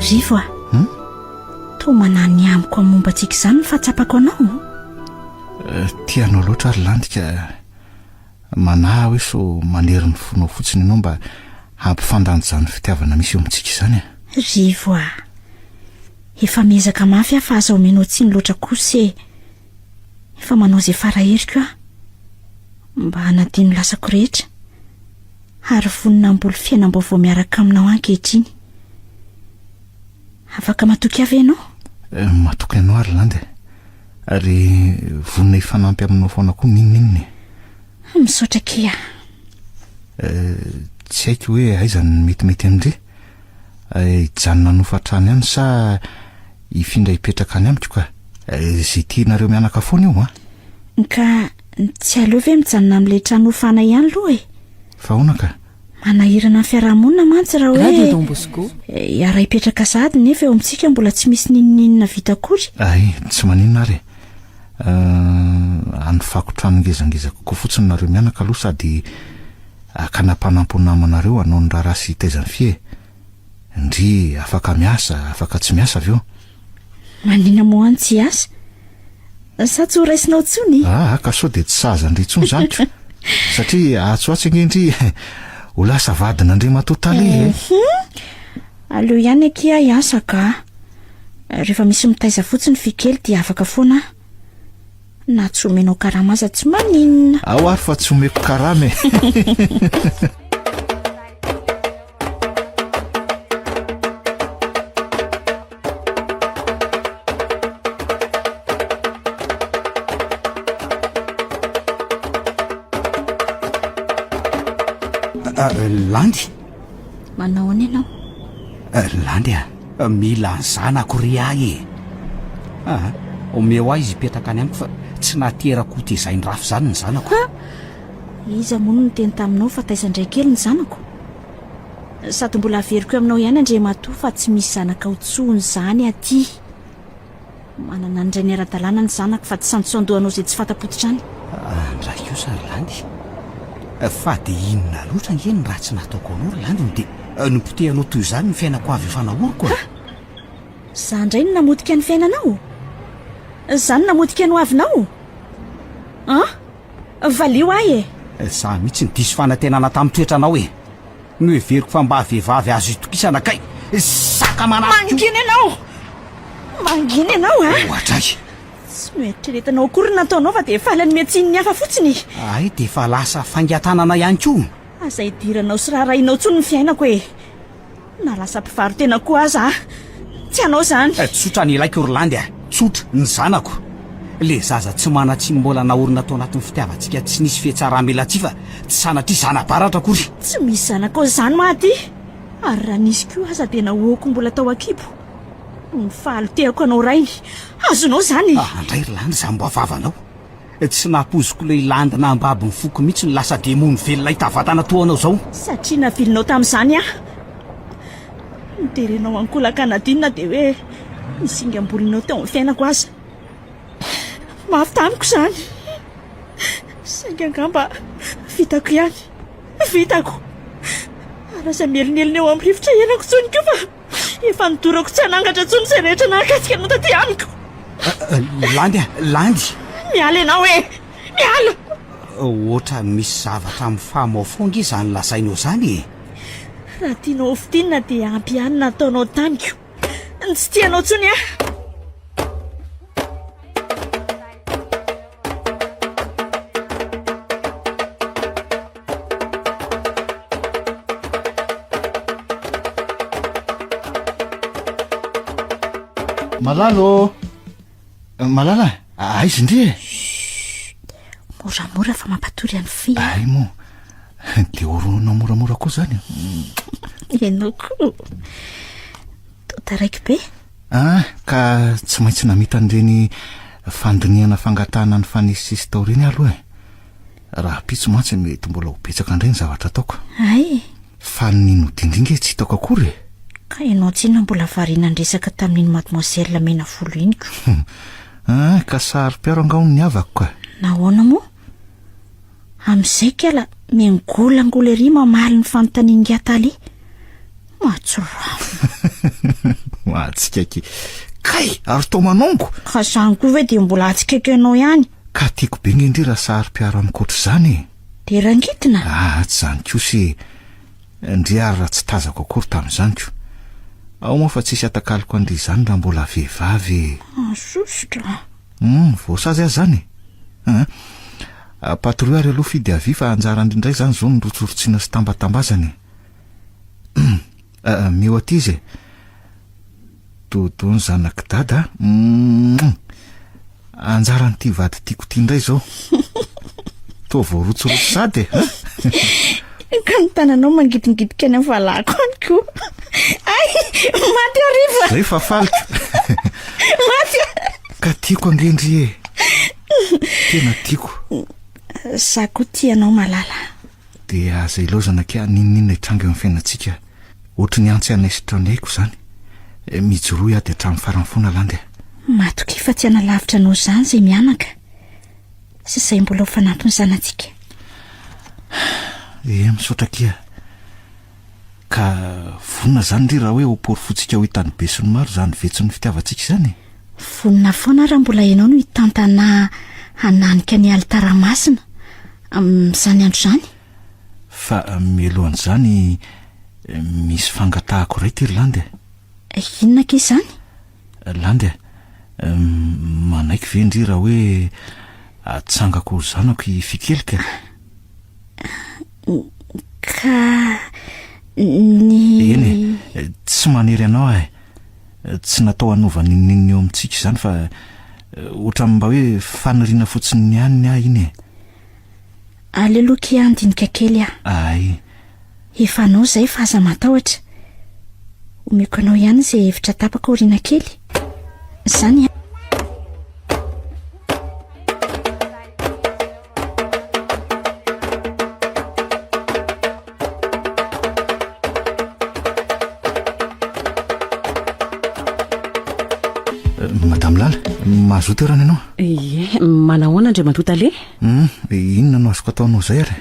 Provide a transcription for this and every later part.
Rivo a to manany amiko momba antsika izany ny fahatsapako anao. Tianao loatra ary landika manahy hoe so manery ny fonao fotsiny ianao mba hampifandanja izany fitiavana misy eo amintsika izany. Rivo a efa miezaka mafy aho fa aza omenao tsiny loatra kosa efa manao izay faraheriko aho mba hanadino lasako rehetra ary vonina mboly fiainam-baovao miaraka aminao ankehitriny. Afaka matoky avy ianao? Matoky ianao ary landy ary vonina ifanampy aminao foana koa minininy. Misaotra kia. Tsy haiko hoe aiza ny metimety amindre hijanona nofatrany ihany sa hifindra hipetraka any amiko ka izay tianareo mianaka foana io ka tsy aleo ve mijanona amin'ilay trano hofana ihany aloha fa hoana ka manahirana ny fiarahamonina mantsy raha Radio Don Bosco ara hipetraka sahady nefa eo amintsika mbola tsy misy nininina vita akory. Ay tsy maninona ary anofako trano ngezangeza kokoa fotsiny nareo mianaka aloha sady akanampanampo namanareo anao ny raha rasy taizany fie ndry afaka miasa afaka tsy miasa avy eo. Manina mo any tsy asa sa tsy ho raisinao tsony? Ka sao de tsy saza ndry tsony zany ko satria atsoatsy ngendry ho lasa vadina ndry matotaly. Aleo ihany akia hiasa ka rehefa misy mitaiza fotsiny fikely dia afaka foana na tsy omenao karama aza tsy maninona. Ao ary fa tsy omeko karama Landy manao any ianao? Landy mila zanako ry ahy omeo ahy izy hipetraka any amiko fa tsy naterako tezainy rafy zany ny zanako. Iza mono ny teny taminao fa taizandray kely ny zanako sady mbola averiko aminao ihany Andriamatoa fa tsy misy zanaka hotsony zany aty. Manana ndray ny ara-dalàna ny zanako fa tsy sandosandohanao izay tsy fatapotitrany. Ndray io sary Landy fa de inona loatra ngeny raha tsy nataoko anao ry Landy dia nompotehanao toy izany ny fiainako avy efa nahoriko za ndray no namotika ny fiainanao? Zany namotika no avinao? Valio ahy za mihitsy ny diso fanantenana tamin'ny toetranao no heveriko fa mba vehivavy azo itokisana kay saka mangina ianao mangina ianao ohatray tsy noeritreretanao akory nataonao fa dia falany miatsininy hafa fotsiny. Ay dia fa lasa fangatanana ihany koa aza hidiranao sy raharainao tsony ny fiainako na lasa mpivarotena koa aza tsy anao zany. Tsotra ny ilaiko ry Landy tsotra ny zanako le zaza tsy manatsiny mbola naorina tao anatin'ny fitiavantsika tsy nisy fietsara-melatsy fa tsy sanatry zana-baratra akory. Tsy misy zanako zany maty ary raha nisy koa aza dia nahoako mbola tao akibo ny fahalotehako anao rainy azonao zany. Andray ry Landy za mbo avavanao tsy napoziko le Landy na ambabo ny foko mihitsy ny lasa demony velona hitavatana toanao zao satria navilinao tamin'izany niterenao ankolaka nadinina dia hoe nisingambolinao teo amin'ny fiainako aza mafy tamiko zany sainga angamba vitako ihany vitako arasa mielinelina eo amin'ny rivotra ianako tsony ko fa efa nidorako tsy hanangatra tsony izay rehetra nahakasika anao taty amiko. Landy miala ianao miala ohatra misy zavatra amin'ny fahamaofonga izany lasainao zany raha tianao fitinina dia ampianina ataonao tamiko ny tsy tianao tsony Malala aizy ndre moramora fa mampatory any fi ay mo dia oronana moramora koa zany ianao koa totaraiky be ka tsy maintsy namita an'ireny fandiniana fangatahana ny fanisisy tao ireny aloha raha pitso mantsy mety mbola ho betsaka andreny zavatra ataoko ay fa ninodindringe tsy hitako akory ka ianao tsinona mbola variana andresaka tamin'iny mademoiselle mena folo iniko ka sary-piaro angaony ny avako ka nahoana moa amin'izay kala miangolangola ery mamaly ny fanontanian'ngy ataly Atsikaiky kay ary to manongo ka zany koa ve dia mbola atsikaiky anao ihany ka tiako be ngendry raha sary-piaro amin'nkoatra izany dia rangitina tsy zany kosy ndry ary raha tsy tazako akory tamin'izany ko ao moa fa tsisy atakaliko andry izany raha mbola vehivavy sositra voasazy azy zany patrouille ary aloha fidy avy fa anjara indrindray zany zao nirotsorotsinao sy tambatambazany meo aty izy todony zanak dada anjara n'ity vady tiako ty indray zao to voarotsorotso sady ka ny tananao mangidingidika any amin'ny valako any koa ay maty ariva zay fa faliko maty ka tiako angendry tena tiako za koa tianao malala dia aza ilozana ka ninninona hitranga eo amin'ny fiainantsika ohatry ny antsy anaisitra anayko zany mijoroy ady hatramin'ny farany foana landy matoky fa tsy analavitra anao zany zay mianaka sy izay mbola ho fanampiny zanantsika misaotra kia ka vonina zany ndry raha hoe opory fotsika ho hitany be sy ny maro zany vetso ny fitiavantsika izany vonina foana raha mbola ianao no hitantana hananika ny altaramasina amin'izany andro zany fa mialohan'izany misy fangatahako raity ry landy inona ke izany landy manaiky ve ndry raha hoe atsangako zanako hifikelika ka ny eny tsy manery anao tsy natao hanova ninninny eo amintsika izany fa ohatra mba hoe faniriana fotsiny ny aniny iny aleloky andinika kely ay efa anao zay fa aza matahotra omeko anao ihany zay hevitra tapaka oriana kely zany madame lala mahazoto erany ianao manahoana andre matotale inona no azoko ataonao zay ary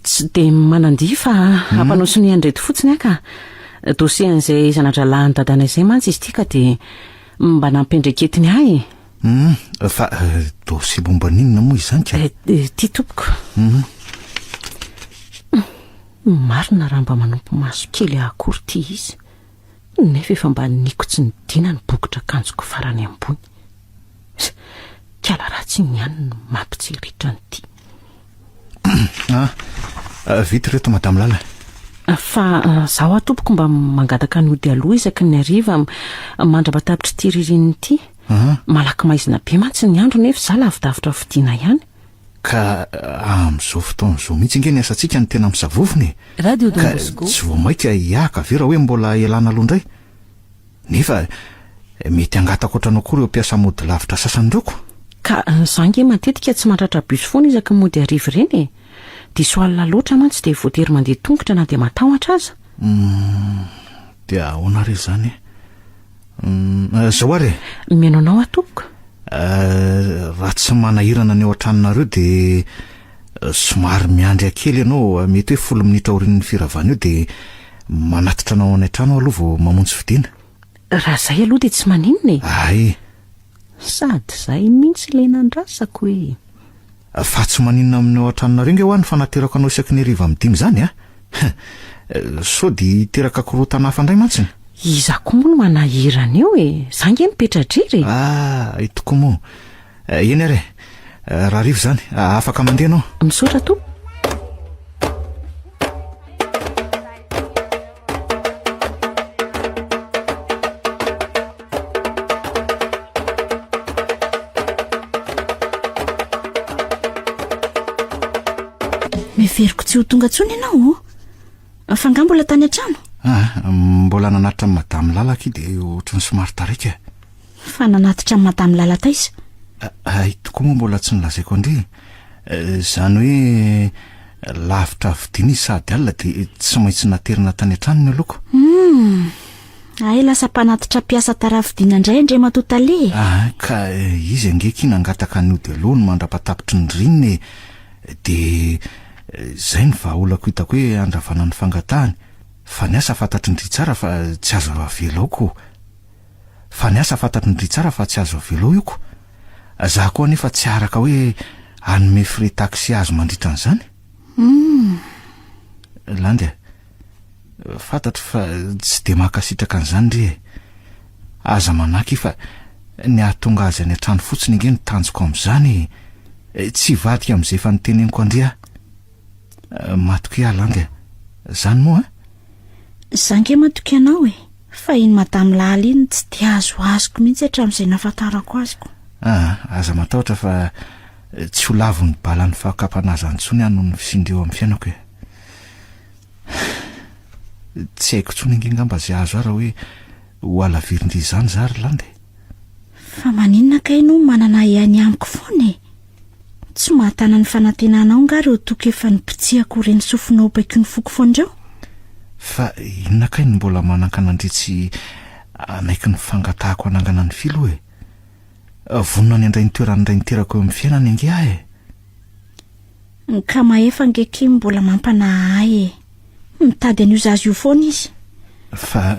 tsy dia manandia fa ampanao sony andrety fotsiny aka dosian'izay zanatra lahany dadana izay mantsy izy ity ka dia mba nampendreketiny ahy fa dosie momba ninona moa izany ka ty tompoko marina raha mba manompo maso kely akory ty izy nefa efa mba niko tsy nidina ny bokotra kanjoko farany ambony kala raha tsy niany no mampitsiriritra nyty vity reto madame lala fa zaho atompoko mba mangataka ny ody aloha isaky ny ariva mandra-batapitra ty ririniny ity malaky maizina be mantsy ny andro nefa za lavidavitra fidiana ihany ka amin'izao fotoan'izao mihitsy inge ny asantsika ny tena misavovony radio ka tsy voamaika hiaka ve raha hoe mbola ialana aloha indray nefa mety angatako ohatranao koa reo mpiasa mody lavitra sasanyreoko ka zange matetika tsy mahatratra bus foana isaky mody arivo ireny dia soalina loatra mantsy dia voatery mandeha tongotra na dia matahotra aza dia ahoana re zany zao ary meno anao atompoko raha tsy manahirana ny eo an-tranonareo dia somary miandry akely ianao mety hoe 10 minitra orin'ny firavana io dia manatitra anao any an-trano aloha vao mamonjy fidiana raha zay aloha dia tsy maninona ay sady zay mihitsy ilay nandrasako hoe fa tsy maninona aminao an-tranonareo nge ho any fanaterako anao isaky ny ariva midimy zany so dia hiteraka korotana hafa indray mantsiny iza koa moa no manahirana eo zange mipetra-driry itoko moa eny ary raha rivo zany afaka mandeha anao misaotra to miveriko tsy ho tonga ntsony ianao fa nga mbola tany an-trano mbola nanatitra amin'ny madamy lalaka i dia ohatrany somary tarika fa nanatitra amin'ny madamy lalata izy itoko moa mbola tsy nilazaiko andry zany hoe lavitra vidiana izy sady alina dia tsy maintsy naterina tany an-trano ny aloko ay lasa mpanatitra mpiasa taravidiana indray andre matotale ka izy angeky nangataka ny ody aloha no mandra-patapitry ny rininy dia zay ny vahaolako hitako hoe andravana ny fangatahany fa ny asa fantatry ny ry tsara fa tsy azo avelaoko fa ny asa fantatry ny ry tsara fa tsy azo avelao ioko za koa nefa tsy araka hoe anome frais taxi azo mandritra an'izany landy fantatry fa tsy de mahakasitraka an'izany re aza manaky fa ny ahatonga azy any an-trano fotsiny inge ny tanjoko amin'izany tsy vadika amin'izay efa niteneniko andrea matoky landy zany moa zange matoky anao fa iny madame Laly iny tsy de azoko mihitsy hatramin'izay nafantarako aziko aza matahotra fa tsy ho lavo ny balan'ny fahakampanazy antsony any no ny fisindreo amin'ny fiainako tsy haiko tsony ingengamba zay azo ara hoe ho alavirindry izany zary landy fa maninona kay no manana ihany amiko foana tsy mahatana ny fanantenanao ngary ho toka efa nipitsiako reny sofinao baiky ny foko foandreo fa inona kay ny mbola manankana-dretsy anaiky ny fangatahako anangana ny filo vonona ny andray ny toerany indray niterako eo amin'ny fiainany ange ahy ka maefa ngeky mbola mampanahy mitady an'io zazy io foana izy fa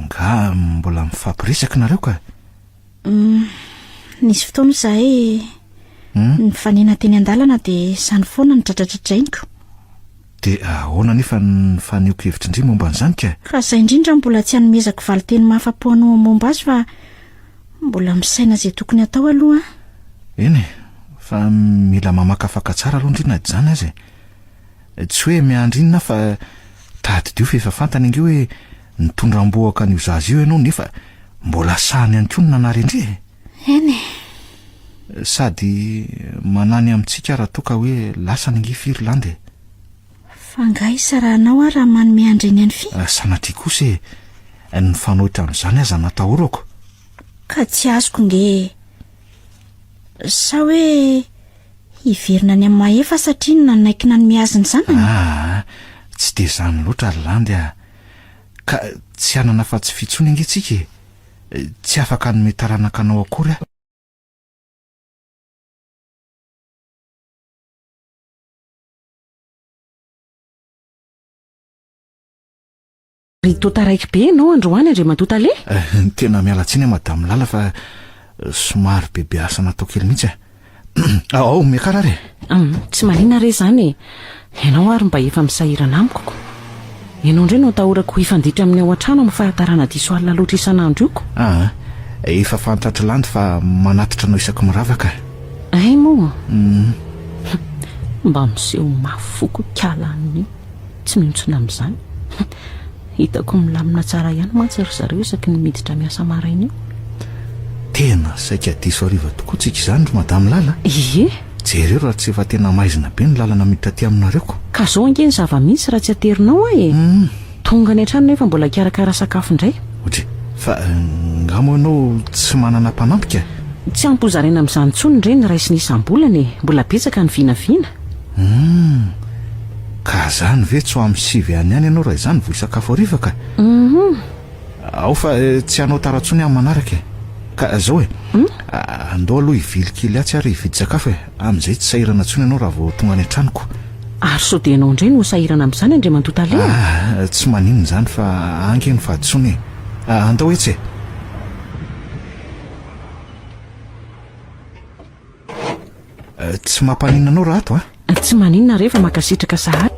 nga mbola mifampiresaky nareo ka nisy fotoana zahay ny fanena teny an-dalana de sany foana ny dradradradrainiko de ahoana nefa ny faneoko hevitra indri momba an'izany ka zay indrindra mbola tsy hanomezako valiteny mahafapoanao momba azy fa mbola misaina zay tokony atao aloha eny fa mila mamakafaka tsara aloha indrina zany azy tsy hoe miandrinina fa tady dio fa efa fantany inge hoe nitondram-boaka n'io zazy io ianao nefa mbola sahany ihany koa ny nanary indri eny sady manany amintsika raha toka hoe lasa ny nge Firlandy fa ngai sarahanao raha manome andreny any fi sanatria kosa ny fanohitra amin'izany aza natahorako ka tsy azoko nge sa hoe hiverina ny amin'ny maefa satria nanaiky nanome azy ny zanany tsy de zany loatra Landy ka tsy anana fa tsy fitsony inge tsika tsy afaka nome taranaka anao akory Ry tota raiky be anao androany Andriamatota le tena miala tsiny madame Lala fa somary bebe asa natao kely mihitsy ao miakara re tsy manina re zany ianao ary mba efa misahirana amiko ianao indray no atahorako hifanditra amin'ny ao an-trano amin'ny fahatarana diso alina loatra isan'andro ioko efa fantatra Landy fa manatitra anao isaky miravaka ay moa mba miseho mafoko kalaniny tsy mintsona amin'izany hitako milamina tsara ihany mantsy ry zareo isaky ny miditra miasa maraina io tena saika diso ariva tokoa tsika izany ry madame Lala ie jereo raha tsy efa tena maizina be ny lalana miditra aty aminareoko ka zao ange ny zava-misy raha tsy aterinao tonga ny an-trano nefa mbola karakara sakafo indray ohatra fa ngamo ianao tsy manana mpanampika tsy ampozaraina amin'izany tsony ireny raha isy nisam-bolany mbola betsaka ny vinavina ka zany ve tsy ho amin'ny sivy any ihany ianao raha izany voisakafo arivaka ao fa tsy hanao tarantsony amin'ny manaraka ka zao andao aloha hivily kely atsy ary hividy sakafo amin'izay tsy sahirana tsony ianao raha vao tonga any an-tranoko ary so de ianao indray no sahirana amin'izany Andriamatota le tsy maninona izany fa ange ny fahaditsony andao etsy tsy mampanina anao raha ato tsy maninona rehefa makasitraka sahary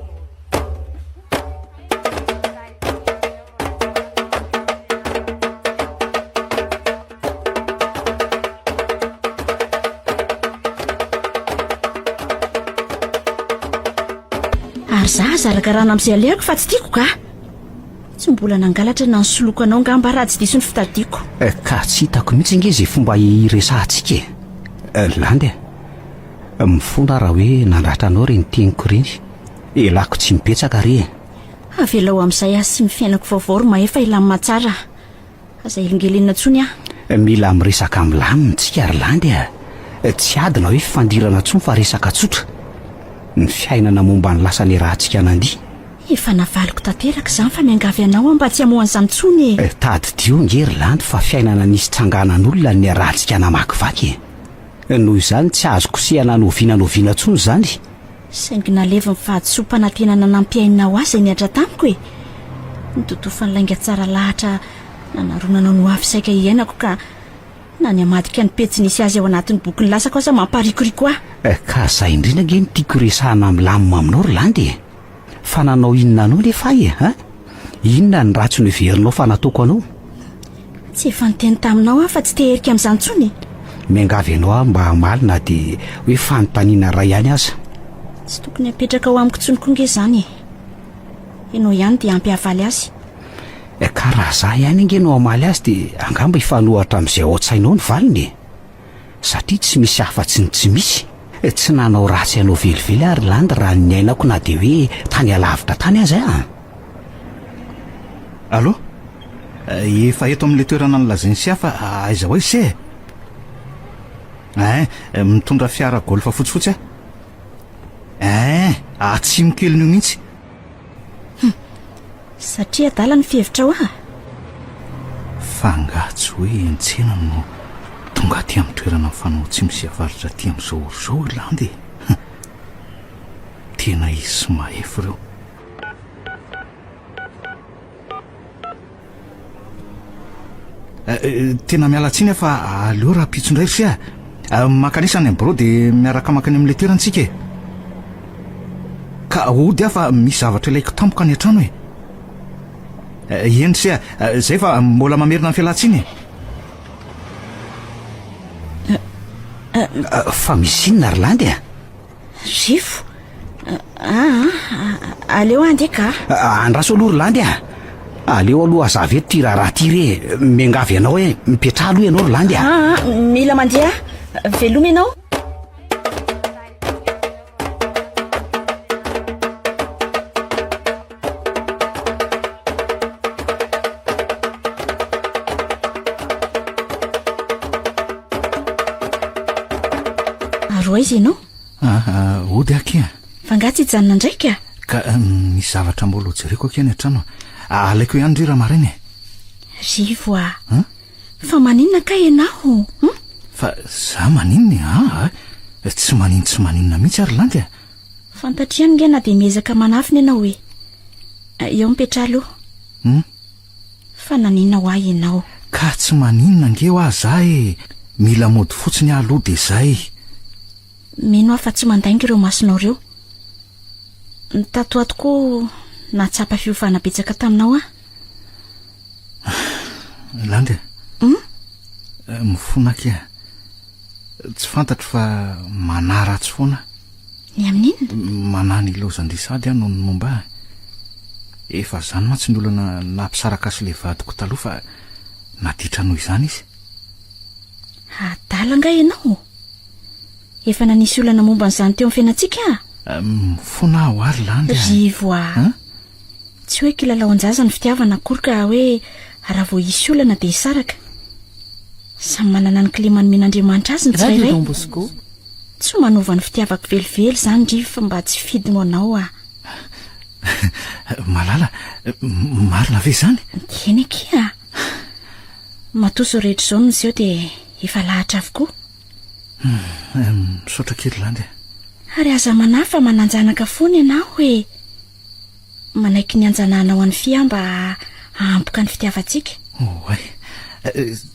ary za zaraka rana amin'izay alehako fa tsy tiako ka tsy mbola nangalatra na nysoloko anao ngamba raha tsy diso ny fitadiako ka tsy hitako mihitsy inge zay fomba iresahantsika Landy mifona raha hoe nandratra anao reny teniko reny elako tsy mipetsaka re avelao amin'izay azy sy mifiainako vaovao ry maefa ilamy matsara aza ilongelena tsony mila miresaka milamintsika ry Landy tsy adina hoe fifandirana tsony fa resaka tsotra ny fiainana momba ny lasa ny rahantsika nandia efa navaliko tanteraka izany fa miangavy anao mba tsy hamohan'izany tsony tady dio nge ry Landy fa fiainana nisy tsanganan'olona ny rahantsika namakivaky noho izany tsy azo kosehana noviana tsony zany saingy nalevy ny fahadisom-panantenana nampiainao azy ny adra tamiko nytotofa nylainga tsara lahatra nanaronanao no afy saika iainako ka na ny amadika ny petsy nisy azy ao anatin'ny bokyny lasako asa mamparikoriko ka zay indrindra nge ny tiako resahana milamima aminao Rolandy fa nanao inona anao lefa a inona ny ratsy no iverinao fa nataoko anao tsy efa niteny taminao fa tsy teherika amin'izany tsony miangavy ianao mba hamalina dia hoe fanontaniana ray ihany aza tsy tokony apetraka ao amiko tsony konge zany ianao ihany dia ampy havaly azy ka raha za ihany nge no amaly azy dia angamba ifanohatra amin'izay ao an-tsainao ny valiny satria tsy misy afa-tsy ny tsy misy tsy nanao ratsy ianao velively ary Landy raha ny ainako na dia hoe tany alavitra tany azy allo efa eto amin'ilay toerana nolazainy sy hafa aiza hoe se mitondra fiara golfa fotsifotsy tsy mikely nio mihitsy satria adala ny fihevitra ho fangatsy hoe entsena no tonga aty amin'ny toerana fanao tsy misy avaritra aty amin'izao orzao Landy tena izy sy mahefo ireo tena mialatsiny fa aleo raha pitsondray sy makanisany ambro dia miaraka makany amin'ilay toerantsika ka ody fa misy zavatra ilaiko tampoka any an-trano eny sy zay fa mbola mamerina ny fialatsiny fa misy inona Rolandy Rifo aleo andy ka andraso aloha Rolandy aleo aloha azavy eto ty raha ty re miangavy ianao hoe mipetraha aloha ianao Rolandy mila mandeha veloma ianao aroa izy ianao ody aky fangatsy hijanona ndraika ka misy zavatra mbola hojereko aky any an-trano alaiko ihany ry raha mariny Rivo fa maninona ka ianao fa za maninona tsy maninona mihitsy ary Landy fantatriany nge na dia miezaka manafiny ianao hoe eo mipetra aloha fa naninona ho ahy ianao ka tsy maninona nge ho ahy za mila mody fotsiny aloha dia zay mino aho fa tsy mandainga ireo masonao ireo tatoato koa natsapa fiofana betsaka taminao Landy mifona aky tsy fantatro fa manaratsy foana ny amin'inona manany lozandrisady no ny momba efa zany matsy ny olana nampisaraka sy le vadiko taloha fa naditra noho izany izy adala nga ianao efa nanisy olana momba n'izany teo amin'ny fiainantsika mifona aho ary Landy Rivo tsy hoe kilalao an-jaza ny fitiavana akory ka hoe raha vao hisy olana dia hisaraka samy manana ny kilemany men'Andriamanitra azy ny tsirairay tsy manova ny fitiavako velively zany Rivo fa mba tsy fidino anao malala marina ve zany eny aky matoso rehetra izao nyseho dia efa lahatra avokoa misaotra kely Landy ary aza manahy fa mananjanaka foana ianao hoe manaiky ny anjanahana ho an'ny fia mba ahampoka ny fitiavantsika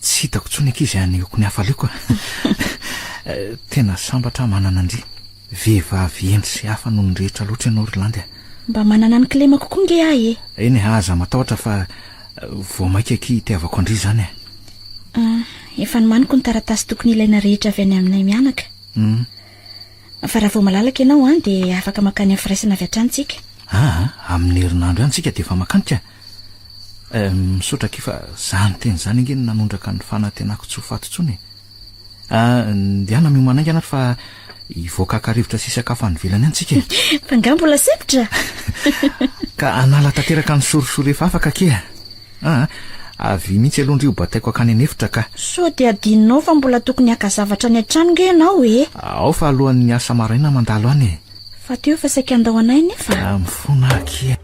tsy hitako tsony aky izy anyoko ny hafaleoko tena sambatra manana andry vehivavy endry sy hafa noho ny rehetra loatra ianao Rolandy mba manana ny kilema kokoa nge ahy eny aza matahotra fa vao mainka aky itiavako andry zany efa nomaniko ny taratasy tokony ilaina rehetra avy any aminay mianaka fa raha vao malalaka ianao dia afaka makany amin'ny firaisana avy hatranytsika amin'ny herinandro ihany tsika dia efa makanitra misaotra aky fa zany teny zany nge nanondraka ny fanantenako tsy ho fatontsony ndiana miomanainga anaty fa ivoakakarivotra sisakafo anyvelany any tsika fa nga mbola sepitra ka anala tanteraka ny sorisoro efa afaka ke avy mihitsy aloha ndrio bataiko akany anefitra ka so dia adinonao fa mbola tokony haka zavatra ny an-trano nge ianao ao fa alohan'ny asa maraina mandalo any fa teo fa saika andao anay nefa mifona aky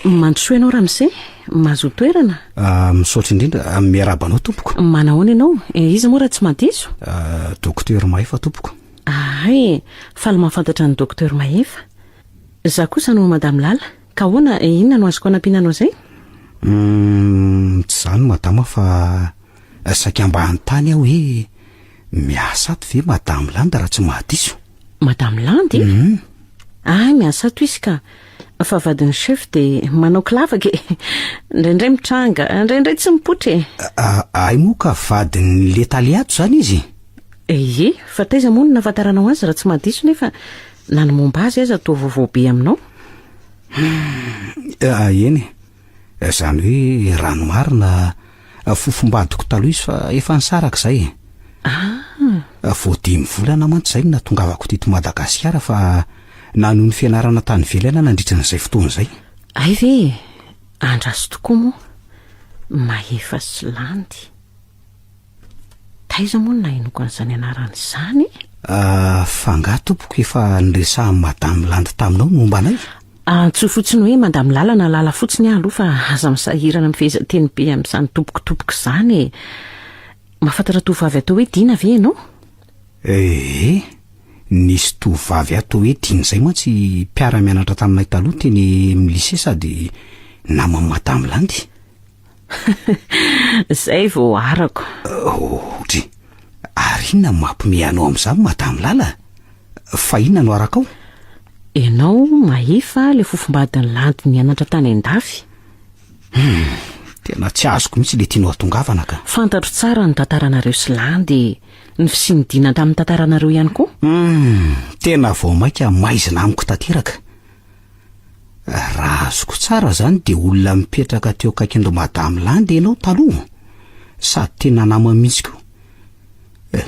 mandrosoa ianao ramose mahazo toerana misaotra indrindra miarabanao tompoko. manahoana ianao izy moa raha tsy mahadiso Dokotera Mahefa tompoko. ay faly mahafantatra ny dokotera Mahefa. Za kosa no madamo Lala. Ka hoana inona no azoko anampinanao zay? Tsy zany madama fa saika-mba an-tany aho hoe miasa ato ve madamo Landa raha tsy mahadiso. Madamo Landy? Ay miasa ato izy ka fa vadin'ny chef de manao kilavaka indraindray mitranga indraindray tsy mipotra ay moa ka vadin'ny letaliato zany izy. Ie fa taiza moa no nafantaranao azy raha tsy mahadiso nefa nanomomba azy aza atao vaovao be aminao. Eny zany hoe ranomarina fofombadiko taloha izy fa efa nisaraka izay. Vao 5 volana mantsy izay natongavako teto Madagasikara fa nanoho ny fianarana tany ivelany nandritra n'izay fotoana izay. Ay ve andraso tokoa moa Mahefa sy Landy. Taiza moa na inoko an'izany anaran'izany? Fangaha tompoko efa niresahan'ny madamo Landy taminao momba anay. Tsy fotsiny hoe madamo Lala na Lala fotsiny aloha fa aza misahirana mifehezan-teny be amin'izany tompoko izany. Mahafantatra tovavy atao hoe Dina ve ianao? Nisy tovavy atao hoe Dina izay mantsy mpiara-mianatra taminay taloha teny amin'ny lycée sady naman'i madamo Landy. Zay vao arako. Ohatra ary inona mampime anao amin'izany madamo Lala? Fa inona no arakao? Ianao Mahefa le fofombadin'ny Landy nianatra tany Andafy. Tena tsy azoko mihitsy le tianao hatongavana ka. Fantatro tsara ny tantaranareo sy Landy, ny fisinidina tamin'ny tantaranareo ihany koa. Tena vao maika maizina amiko tanteraka. Raha azoko tsara zany dia olona mipetraka teo akaikin'ireo madamo Landy ianao taloha, sady tena namana mihitsy koa.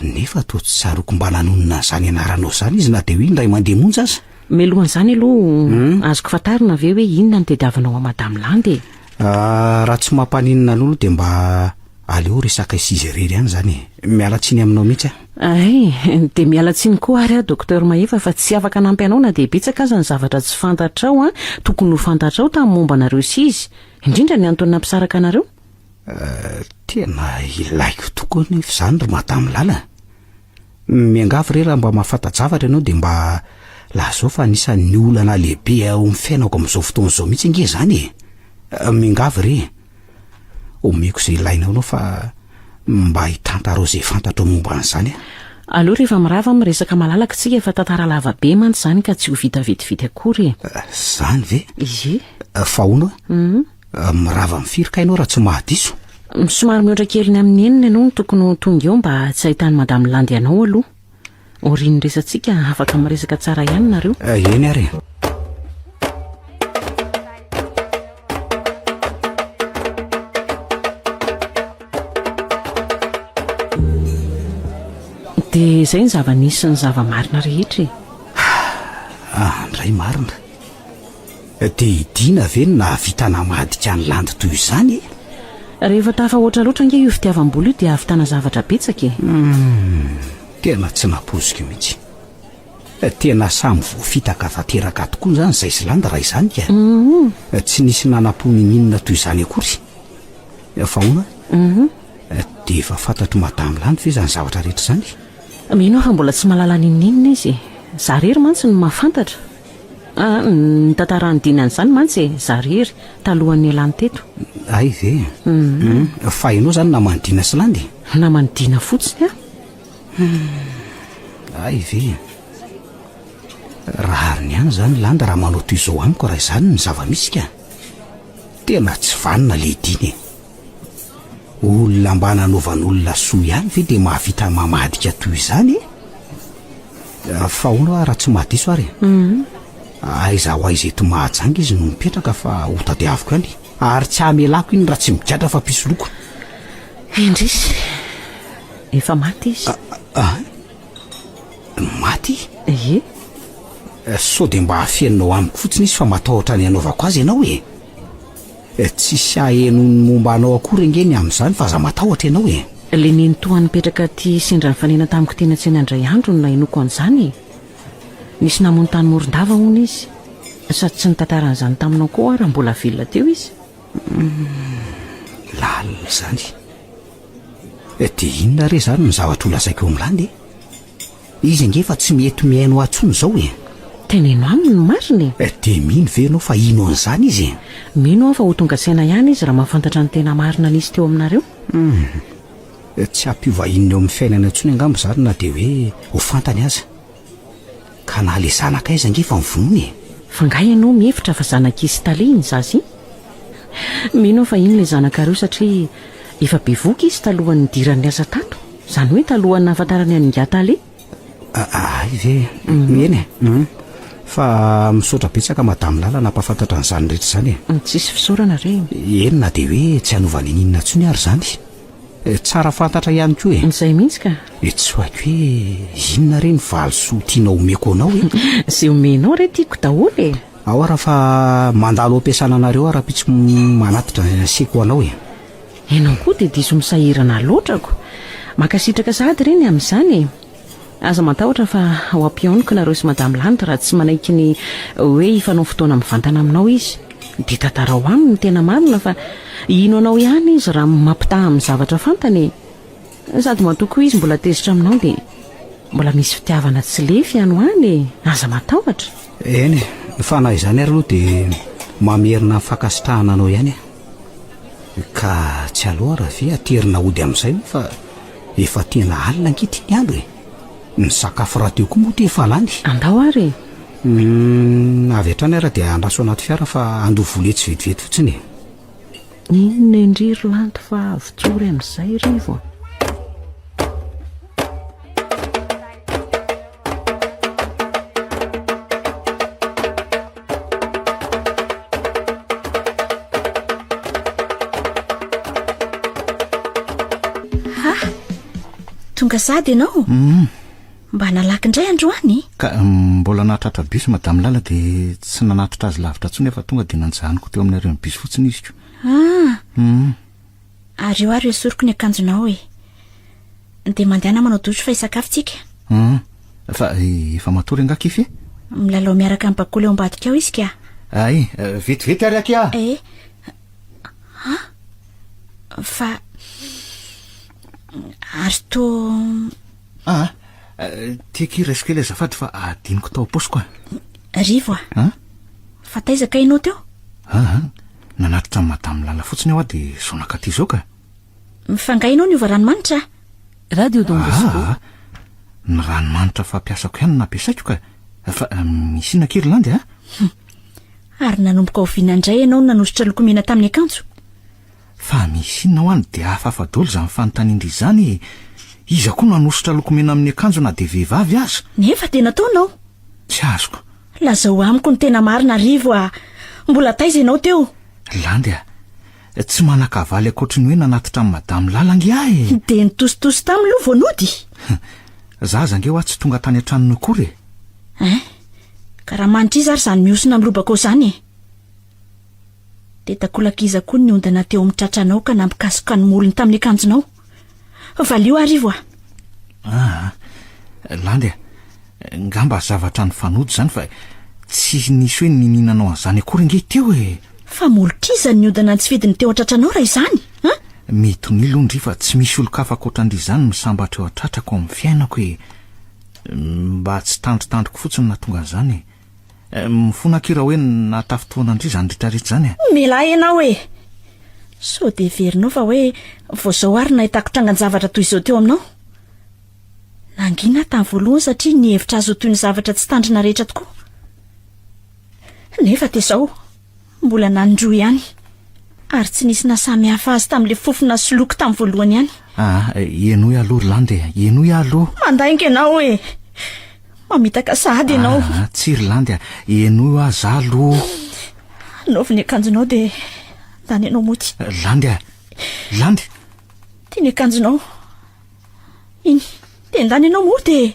Nefa toa tsy tsaroko mba nanonona izany anaranao izany izy na dia hoe indray mandeha monja aza. Melohan'izany aloha azoko fantarina ve hoe inona ny tediavanao a madamo Landy? Raha tsy mampaninona n'olo dia mba aleo resaka isizy irery ihany zany. Miala tsiny aminao mihitsy Ay, dia miala tsiny koa ary dokotera Mahefa fa tsy afaka nampy anao na dia betsaka aza ny zavatra tsy fantatrao tokony ho fantatrao tamin'ny momba anareo sy izy, indrindra ny antony nampisaraka anareo. Tena ilaiko tokoa nefa izany ry madamo Lala. Miangavy re raha mba mahafantajavatra ianao dia mba lazao fa anisan'ny olana lehibe ao amin'ny fiainako amin'izao fotoana izao mihitsy nge zany. Miangavy re omeko izay ilainao anao fa mba hitantarao izay fantatro momba an'izany. Aloha rehefa mirava miresaka malalaka tsika efa tantara lava be mantsy izany ka tsy ho vita vetivety akory. Zany ve? Ie. Fa hono mirava mifirika ianao raha tsy mahadiso. Somary mihoatra kely ny amin'ny enina ianao no tokony tonga eo mba tsy ahitany madamo Landy ianao aloha. Orian'ny resantsika afaka miresaka tsara ihany nareo. Eny ary. Dia izay ny zava-nisy sy ny zava-marina rehetra. Andray marina. Dia Dina ve no nahavita namadika ny Landy toy izany? Rehefa tafa ohatra loatra nge io fitiavam-bola io dia ahavitana zavatra betsaka. Tena tsy napoziko mihitsy. Tena samy voafitaka tanteraka tokoa zany izay sy Landy raha izany ka. Tsy nisy nanam-poninina toy izany akory. Fa hono dia efa fantatro madamo Landy ve izany zavatra rehetra izany? Mino fa mbola tsy mahalala ninninina izy. Zarery mantsy no mahafantatra. Ny tantarany dinany izany mantsy zarery talohan'ny Landy teto. Ay ve? Fa ianao zany namanodina sy Landy? Namanodina fotsiny Ay ve? Raha ariny ihany zany Landy raha manao toy izao amiko raha izany ny zava-misy ka. Tena tsy vanina le Dina. Olona mba nanaovan'olona soa ihany ve dia mahavita mamadika toy izany? Fa hono raha tsy mahadiso ary. Aiza ho aiza eto Mahajanga izy no mipetraka fa ho tadiaviko ihany. Ary tsy hamelako iny raha tsy migadra fa pisoloko. Indrisy efa maty izy. Maty? Ie. Sao dia mba hafenonao amiko fotsiny izy fa matahotra ny anaovako azy ianao e. Tsisy hahenony momba anao akory ngeny amin'izany fa aza matahotra ianao e. Le nenitohany mipetraka ty sendra ny fanena tamiko tena tsy andray andro no nahinoko an'izany. Nisy namony tany Morondava hono izy. sady tsy nitantaran'izany taminao koa raha mbola vilona teo izy. lalina zany dia inona re zany ny zavatra ho lazaiko eo amin'lany izy angefa tsy mety mihaino atsony zao teneno aminy no mariny. dia mino ve anao fa ino an'izany izy mino aho fa ho tonga saina ihany izy raha mahafantatra ny tena marina nisy teo aminareo. tsy ampiovahiny eo amin'ny fiainana antsony angamba zany na dia hoe ho fantany aza ka na le zanaka izy angefa mivonony fa nga ianao mihevitra fa zanak'izy taliny zazy mino aho fa iny le zanakareo satria efa be voky izy talohan'ny diran'ny asa tato, izany hoe talohan'ny nahafantarany an'Ingatale. ay ve eny fa misaotra betsaka madamy lala nampafantatra n'izany rehetra zany tsisy fisaorana re. eny na dia hoe tsy hanovany ninona ntsony ary zany tsara fantatra ihany koa izay mihitsy ka tsy ho haiko hoe inona re ny valy so tiana omeko anao zay omenao re tiako daholo ao raha fa mandalo ampiasana anareo ara-pitsy manatitra seko anao ianao koa dia diso misahirana loatrako makasitraka sady reny amin'izany aza matahotra fa ao ampiaoniko nareo sy madamy lanitra raha tsy manaiky ny hoe hifanao fotoana mivantana aminao izy dia tantarao aminy tena marina fa ino anao ihany izy raha mampitaha amin'ny zavatra fantany sady matoko izy mbola tezitra aminao dia mbola misy fitiavana tsy lefy ihany hoany aza matahotra eny fa na izany ary aloha dia mamerina fakasitrahana anao ihany ka tsy aloha raha ve aterina ody amin'izay fa efa tena alina ankity ny andro ny sakafo raha teo koa moa te efa lany andao ary avy hatrany ara dia andraso anaty fiara fa andovoletsy vetivety fotsiny inona indriry lanto fa avitsory amin'izay rivo tonga sady ianao mba nalaky indray androany ka mbola nahatratra bisy madamy lala dia tsy nanatitra azy lavitra ntsony efa tonga dia nanjanoko teo aminareo ny bisy fotsiny izy ko ary eo ary esoriko ny akanjonao dia mandehana manao dosy fa hisakafotsika fa efa matory angakify milalao miaraka amin'ny bakoly eo ambadika ao izy ka ay vetivety ary aky fa ary to tiaky resokely azafady fa adiniko tao aposiko rivo fa taizaka inao teo nanatitra amin'ny madamy lala fotsiny aho dia sonaka ty zao ka mifangainao ny ova ranomanitra radio donbosco ny ranomanitra fampiasako ihany nampiasaiko ka fa misy ina Kirlandy ary nanomboka oviana indray ianao nanositra lokomena tamin'ny akanjo fa misy inona ho any dia afafadolo izany fanontaniandry izany iza koa nanositra lokomena amin'ny akanjo na dia vehivavy aza nefa tena taonao tsy azoko lazao amiko ny tena marina rivo mbola taiza ianao teo Landy tsy manakavaly akoatra ny hoe nanatitra amin'ny madamy lalangy dia nitositosy tamin'ny loha voanody za zange ho tsy tonga tany an-tranony akory ka raha manitra izy ary izany miosina milobaka ao izany dia takolak'iza koa ny ondana teo amin'ny tratranao ka nampikasoka ny molony tamin'ny akanjonao valio arivo Landy ngamba zavatra ny fanody zany fa tsy nisy hoe nininanao an'izany akory nge teo fa molok'iza ny ondana tsy fidiny teo an-tratranao raha izany mety ny londry fa tsy misy olo-kafa akoatrandry izany misambatra eo atratrako amin'ny fiainako mba tsy tandrotandroko fotsiny natonga an'izany mifonakira hoe natafotoanandry izany rehetrarehetra zany mela ianao so dia verinao fa hoe vao zao ary nahitako trangan-javatra toy izao teo aminao nangina tamin'ny voalohany satria ny hevitra azo toy ny zavatra tsy tandrina rehetra tokoa nefa dia izao mbola nandroa ihany ary tsy nisy nasamy hafa azy tamin'ilay fofona soloky tamin'ny voalohany ihany ienoy aloha Irlandy ienoy aloha mandainga ianao mamitaka sady ianao tsy Irlandy ienoy aza aloha naovy ny akanjonao dia ndany ianao moty Landy tia ny akanjonao iny dia ndany ianao moty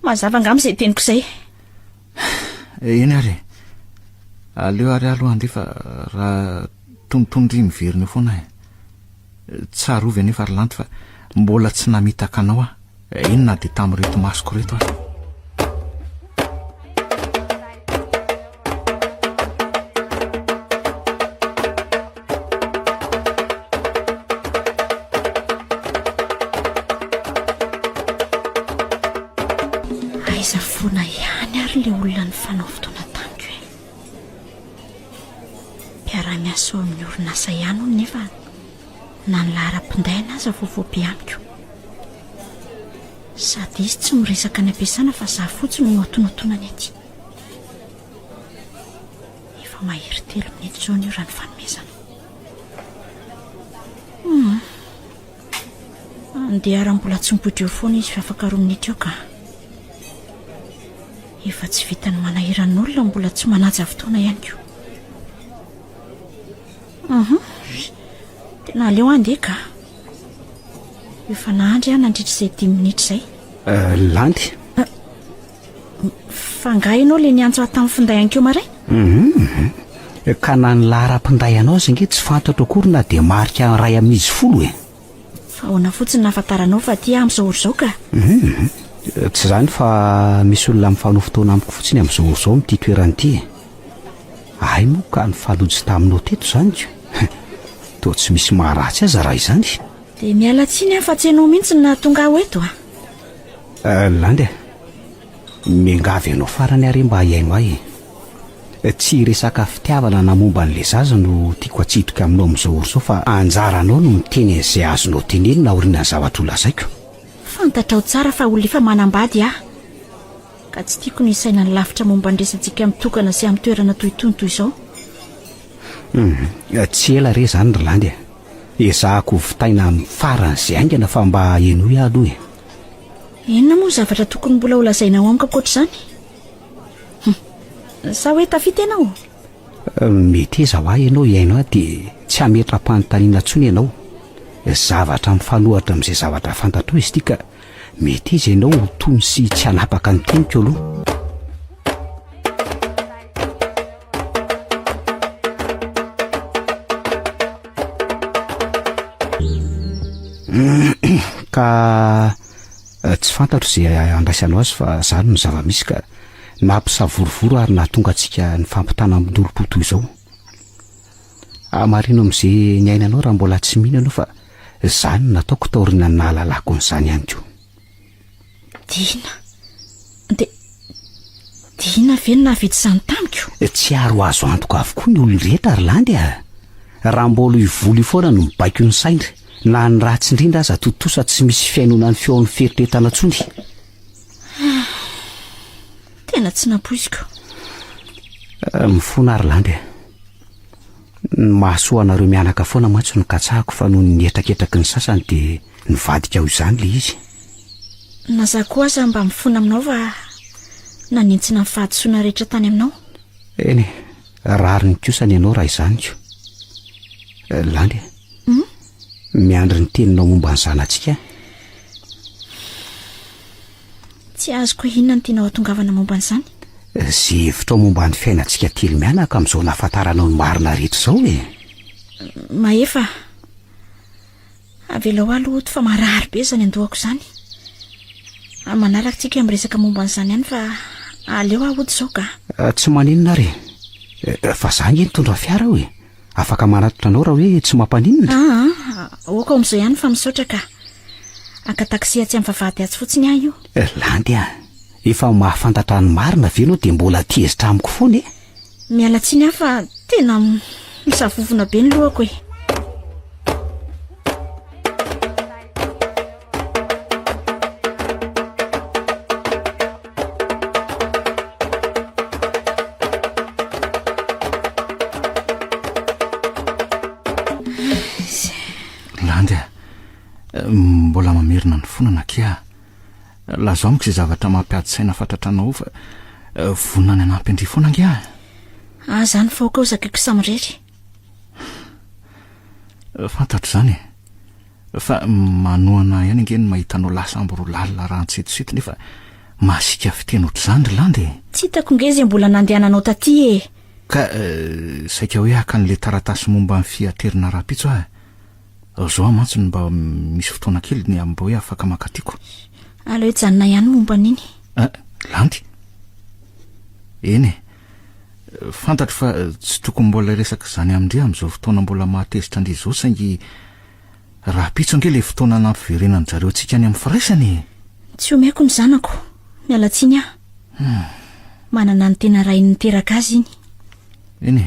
mazava angamy izay teniko izay eny ary aleo ary aloha andefa raha tonotondry miverina eo foana tsarovy anefa Irlandy fa mbola tsy namitaka anao inona dia tamin'ny reto masoko reto le olona ny fanao fotoana tamiko e. Mpiara-miasa ao amin'ny orinasa ihany hono nefa na ny laharam-pindaina aza voavoampiamiko. Sady izy tsy miresaka ny ampiasana fa za fotsiny no atonatona ety. Efa mahery 3 minitra zao ny ora ny fanomezana. Andeha raha mbola tsy mipoitra eo foana izy fa afaka 2 minitra eo ka. Efa tsy vitany manahiran'ny olona mbola tsy manaja fotoana ihany koa. Tena aleo andeha ka. Efa nahandry aho nandritra izay 10 minitra izay. Landy. Fa ianao le niantso ato tamin'ny finday an'keo maray? Ka na ny laharam-pinday anao izy nge tsy fantatro akory na dia marika ray amin'izy 10 e. Fa ahoana fotsiny nahafantaranao fa aty amin'izao ora izao ka? Tsy zany fa misy olona mifanohy fotoana amiko fotsiny amin'izao ora izao amin'ity toerana ity. Ay moa ka ny falojy taminao teto zany ko. Toa tsy misy maharatsy aza raha izany. Dia miala tsiny aho fa tsy ianao mihitsy na tonga aho eto Landy, miangavy ianao farany ary mba haino ahy. Tsy resaka fitiavana na momba n'le zaza no tiako atsidika aminao amin'izao ora izao fa anjaranao no miteny izay azonao teneny na oriana zavatra ho lazaiko. Fantatrao tsara fa olona efa manambady aho. Ka tsy tiako ny isaina ny lavitra momba ny resantsika mitokana sy amin'ny toerana toy itony toy izao. Tsy ela re zany ry Landy. Ezahako vitaina amin'ny faran'izay aingana fa mba enoy aho aloha. Inona moa zavatra tokony mbola ho lazainao amiko ankoatra izany? Sa hoe tafita ianao? Mety eza ho ahy ianao iaino ahy dia tsy hametram-panontaniana intsony ianao. Zavatra mifanohatra amin'izay zavatra fantatro izy ity ka mety izy ianao ho tony sy tsy hanapaka ny teniko aloha. Ka tsy fantatro izay andraisanao azy fa zany no zava-misy ka nampisavorovoro ary nahatonga antsika ny fampitana amin'ny doropoto izao. Marino amin'izay ny ainanao raha mbola tsy mino ianao fa zany nataoko taoriana ny nahalalako n'izany ihany koa. Dina ve ny nahavita izany tamiko? Tsy aro azo antoka avokoa ny olon-drehetra ry Landy raha mbola hivoly foana no mibaiko ny saina na ny ratsy indrindra aza totosa tsy misy fiainona ny feon'ny feritretana intsony. Tena tsy napoiziko. Mifona ry Landy. Mahasoa anareo mianaka foana mantsy no katsahako fa noho ny etraketraky ny sasany dia nivadika ao izany le izy. Naza koa aza mba mifona aminao fa nanintsina ny fahadisoana rehetra tany aminao. Eny, rary ny kosany ianao raha izany ko. Landy, miandry ny teninao momba ny zanantsika. Tsy azoko inona ny tianao hatongavana momba n'izany? Zay hevitrao momba ny fiainantsika telo mianaka amin'izao nahafantaranao ny marina rehetra izao e. Maefa avelao aloha oto fa marary be zany andohako izany. Manaraka tsika miresaka momba n'izany ihany fa aleo aho oto izao ka. Tsy maninona re. Fa za nge nitondra fiara hoe afaka manatitra anao raha hoe tsy mampaninona. Oka amin'izao ihany fa misaotra ka. Aka taksi tsy amin'ny vavahady atsy fotsiny aho io. Landy efa mahafantatra ny marina ve ianao dia mbola tezitra amiko foana e. Miala tsiny aho fa tena misavovona be ny lohako e. Landy mbola mamerina ny fonana kia. Lazao amiko izay zavatra mampiady saina fantatranao fa vonina ny anampy andry foana ngia. Zany faoka ho zakaiko samirery. Fantatro zany fa manoana ihany nge ny mahitanao lasa amboro lalina raha antsetosety nefa masika fiteny ohatr'izany ry Landy. Tsy hitako nge izay mbola nandehananao taty e. Ka saika hoe haka n'le taratasy momba ny fiaterina raha-pitso zao mantsy mba misy fotoana kely ny mba hoe afaka makatiako. Aleo hijanona ihany momba n'iny. Landy. Eny fantatro fa tsy tokony mbola resaka izany amindre amin'izao fotoana mbola mahatezitra andry izao saingy raha-pitso ange le fotoana nampiverenany zareo antsika any amin'ny firaisany. Tsy omeko ny zanako. Miala tsiny aho. manana ny tena ray niteraka azy iny. eny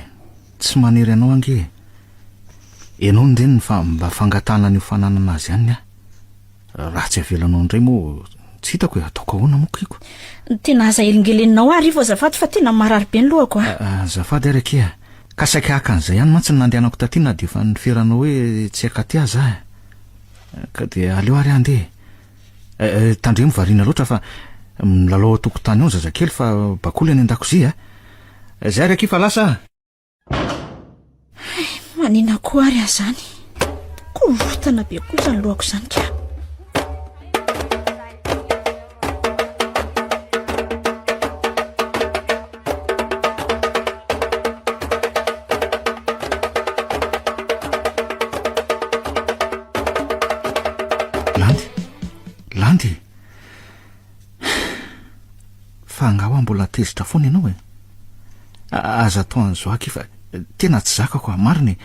tsy maniry anao ange. Ianao ndeny mba fangatana ny fananana azy ihany raha tsy avelanao indray moa tsy hitako hoe ataoko ahoana mokiko. Tena aza elingelenao ary vo azafady fa tena marary be ny lohako azafady arake ka saika haka an'izay ihany mantsy ny nandehanako tatina dia efa niferanao hoe tsy haka-ty aza ka dia aleo ary andeha. Tandremo variana loatra fa milalao atokotany ao zazakely fa bakoly any an-dakozia zay arake fa lasa manina koa ary azany korotana be kosa ny lohako izany ka. Landy fa angao mbola tezitra foana ianao aza atao an'izao aky fa tena tsy zakako mariny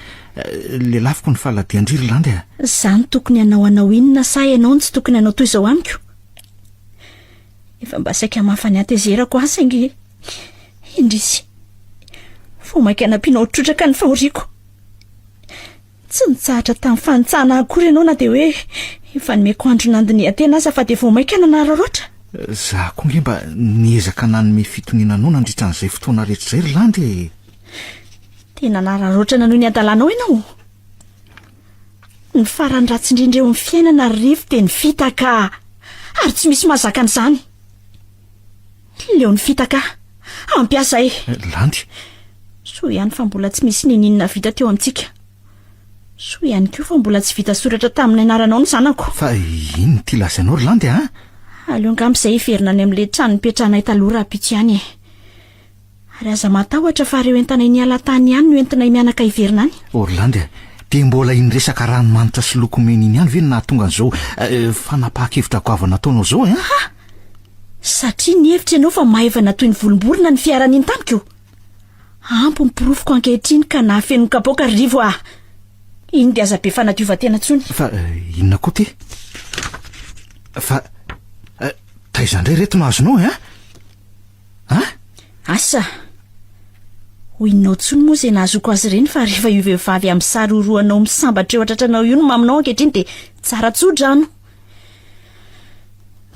le lafiko ny faladiandriry Landy Zany tokony anao inona sa ianao tsy tokony anao toy izao amiko? Efa mba saika mafany atezerako ahy saingy indrisy fomaka anampianao trotraka ny fahoriako. Tsy nitsahatra tamin'ny fanitsahana akory ianao na dia hoe efa nomeko andro nandiny atena aza fa dia vao maika nanararoatra. Za koa nge mba niezaka nanome fitoniana anao nandritra an'izay fotoana rehetra izay ry Landy. Tena nararoatra na noho ny adalanao ianao. Ny farany ratsy indrindra eo amin'ny fiainana rivo dia ny fitaka ary tsy misy mahazaka an'izany. Leo ny fitaka ampiasay Landy soa ihany fa mbola tsy misy ninina vita teo amintsika. Soa ihany koa fa mbola tsy vita soratra tamin'ny anaranao ny zanako. Fa ino ty lazainao ry Landy Aleo angamizay hiverina any amin'ilay trano nipetrahanay taloha rahampitsy ihany ary aza matahotra fa reo entanay niala tany ihany no entinay mianaka hiverina any. Ry Landy dia mbola iny resaka ranomanitra sy lokomena iny ihany ve no nahatonga an'izao fanapahan-kevitra goavana ataonao izao Satria nihevitra ianao fa maivana toy ny volomborona ny fiaran'iny tamiko. Ampy mipirofoko ankehitriny ka nahafeno kapoaka rivo iny dia aza be fanadiova-tena tsony. Fa inona koa ty? Fa taizandray reto no azonao Asa hoinao tsony moa izay nahazoko azy ireny fa rehefa io vehivavy amin'ny sary oroanao misambatra eo atratranao io no maminao ankehitriny dia tsara tsodrano.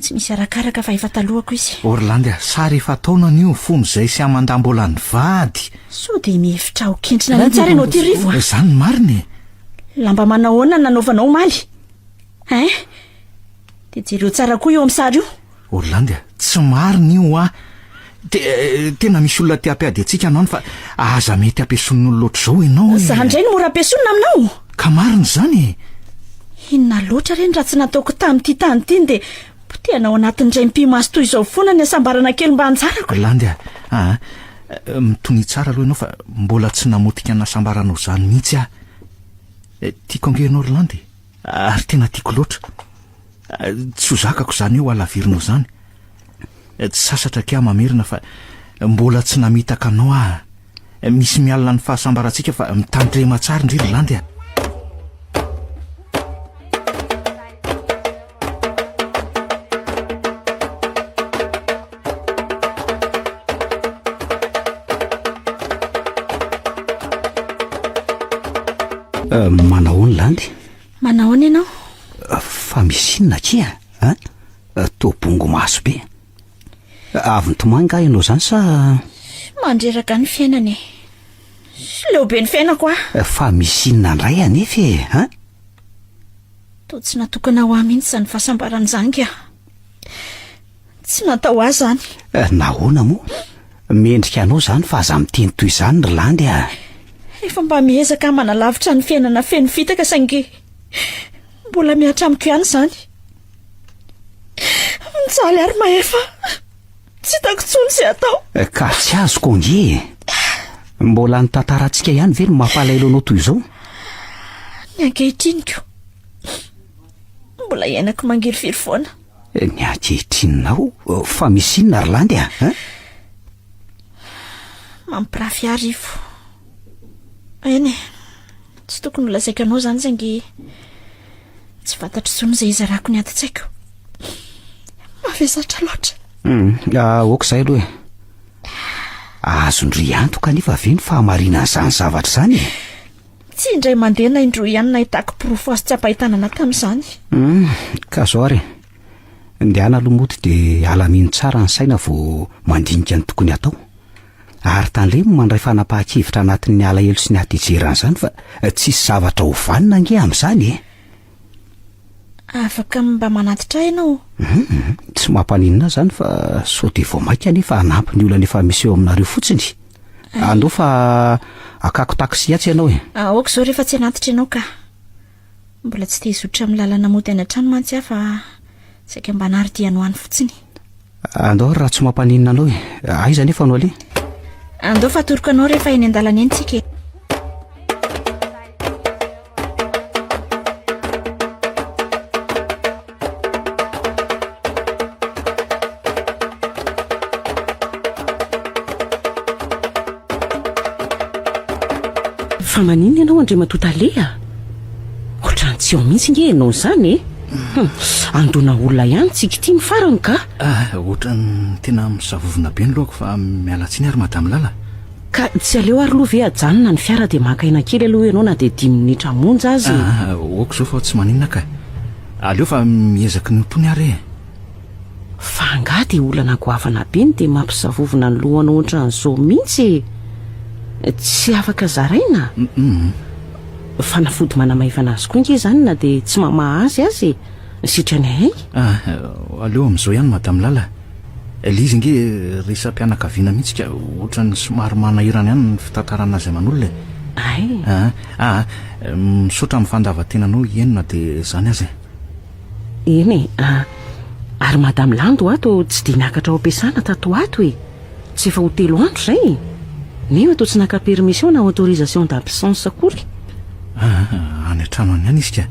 Tsy misy arakaraka fa efa talohako izy. Ry Landy sary efa taona an'io fony izay sy amanda mbola ny vady. So dia mihevitra ho kentrina ny tsara ianao ty rivo Izany mariny. Lamba manahoana nanaovanao maly dia jereo tsara koa eo amin'ny sary io. Ry Landy tsy mariny io tena misy olona ty ampiady antsika anao fa aza mety ampiason'olo loatra izao ianao Za indray no mora ampiasonina aminao. Ka mariny izany Inona loatra reny raha tsy nataoko tamin'ity tany ity dia potehanao anatin'indray mpimaso toy izao foana ny asambarana kely mba hantsarako. Landy mitony tsara aloha ianao fa mbola tsy namotika nasambaranao izany mihitsy tiako ange ianao ry Landy ary tena tiako loatra. Tsy ho zakako izany eo alavirinao izany. Tsy sasatra kea mamerina fa mbola tsy namitaka anao misy mialina ny fahasambarantsika fa mitandrema tsara indray ry Landy Manahoana Landy? Manahoana ianao? Fa misy inona kia tobongo maso be. Avy nitomany ka ianao izany sa mandreraka ny fiainany leo be ny fiainako fa misy inona indray anefa to tsy natokana ho ahy mihitsy izany fahasambaran'izany ka tsy natao ahy izany. Nahoana moa mendrika anao izany fa aza miteny toy izany ry Landy efa mba miezaka manalavitra ny fiainana feno fitaka saingy mbola miatra amiko ihany izany. Mijaly ary maefa tsy hitako tsony izay atao. Ka tsy azoko nge mbola ny tantarantsika ihany ve no mampalaelo anao toy izao? Ny ankehitriniko mbola iainako mangirifiry foana. Ny ankehitrinao fa misy inona ry Landy mampirafy ahy rivo. Eny tsy tokony ho lazaiko anao izany saingy tsy fantatro tsony izay izarako ny ati-tsaiko. Mavesatra loatra. Oka izay aloha azondry antoka nefa ve ny fahamarinana izany zavatra izany e? Tsy indray mandeha na indroa ihany nahitako profosy tsy ampahitanana tamin'izany. Ka zao ary ndehana aloha moto dia alamino tsara ny saina vao mandinika ny tokony atao. Ary tanlemo mandray fanapahan-kevitra anatin'ny alahelo sy ny hatijerana izany fa tsisy zavatra hovanina ange amin'izany e. Afaka mba manatitra ianao? Tsy mampaninina izany fa sao dia vao maika nefa hanampy ny olana efa misy eo aminareo fotsiny. Andao fa akako taksi atsy ianao e. Aoka izao rehefa tsy hanatitra ianao ka. Mbola tsy tezotra amin'ny lalana mody any an-trano mantsy aho fa saika mba naridia no any fotsiny. Andao raha tsy mampaninina anao e. Aiza nefa anao ale? Andao fa atoroko anao rehefa eny an-dalana eny tsika. Fa maninona ianao andre matotaleha? Ohatrany tsy ao mihitsy nge ianao izany e. Andona olona ihany tsika tia mifarana ka. Ohatrany tena misavovona be ny lohako fa miala tsiny ary madame Lala. Ka tsy aleo ary loha ve ajanona ny fiara dia maka aina kely aloha ianao na dia 10 minitra monja azy. Oako izao fa tsy maninona ka. Aleo fa miezaky ny tony ary e. Fa angaha dia olana goavana be ny dia mampisavovona ny lohanao ohatran'izao mihitsy. Tsy afaka zaraina. Fanafody manamaivana azy koa nge izany na dia tsy mamaha azy sitrany hay. Aleo amin'izao ihany madame Lala. Ilay izy nge resam-pianakaviana mihitsy ka ohatrany somary manahirana ihany ny fitantarana azy aman'olona. Misaotra amin'ny fandavan-tenanao enona dia izany azy. Eny ary madame Lando ato tsy dia niakatra ao am-piasana tato ato e. Tsy efa ho 3 andro izay. Nefa toa tsy naka permission na autorisation d'absence akory. Any an-trano any ihany izy ka.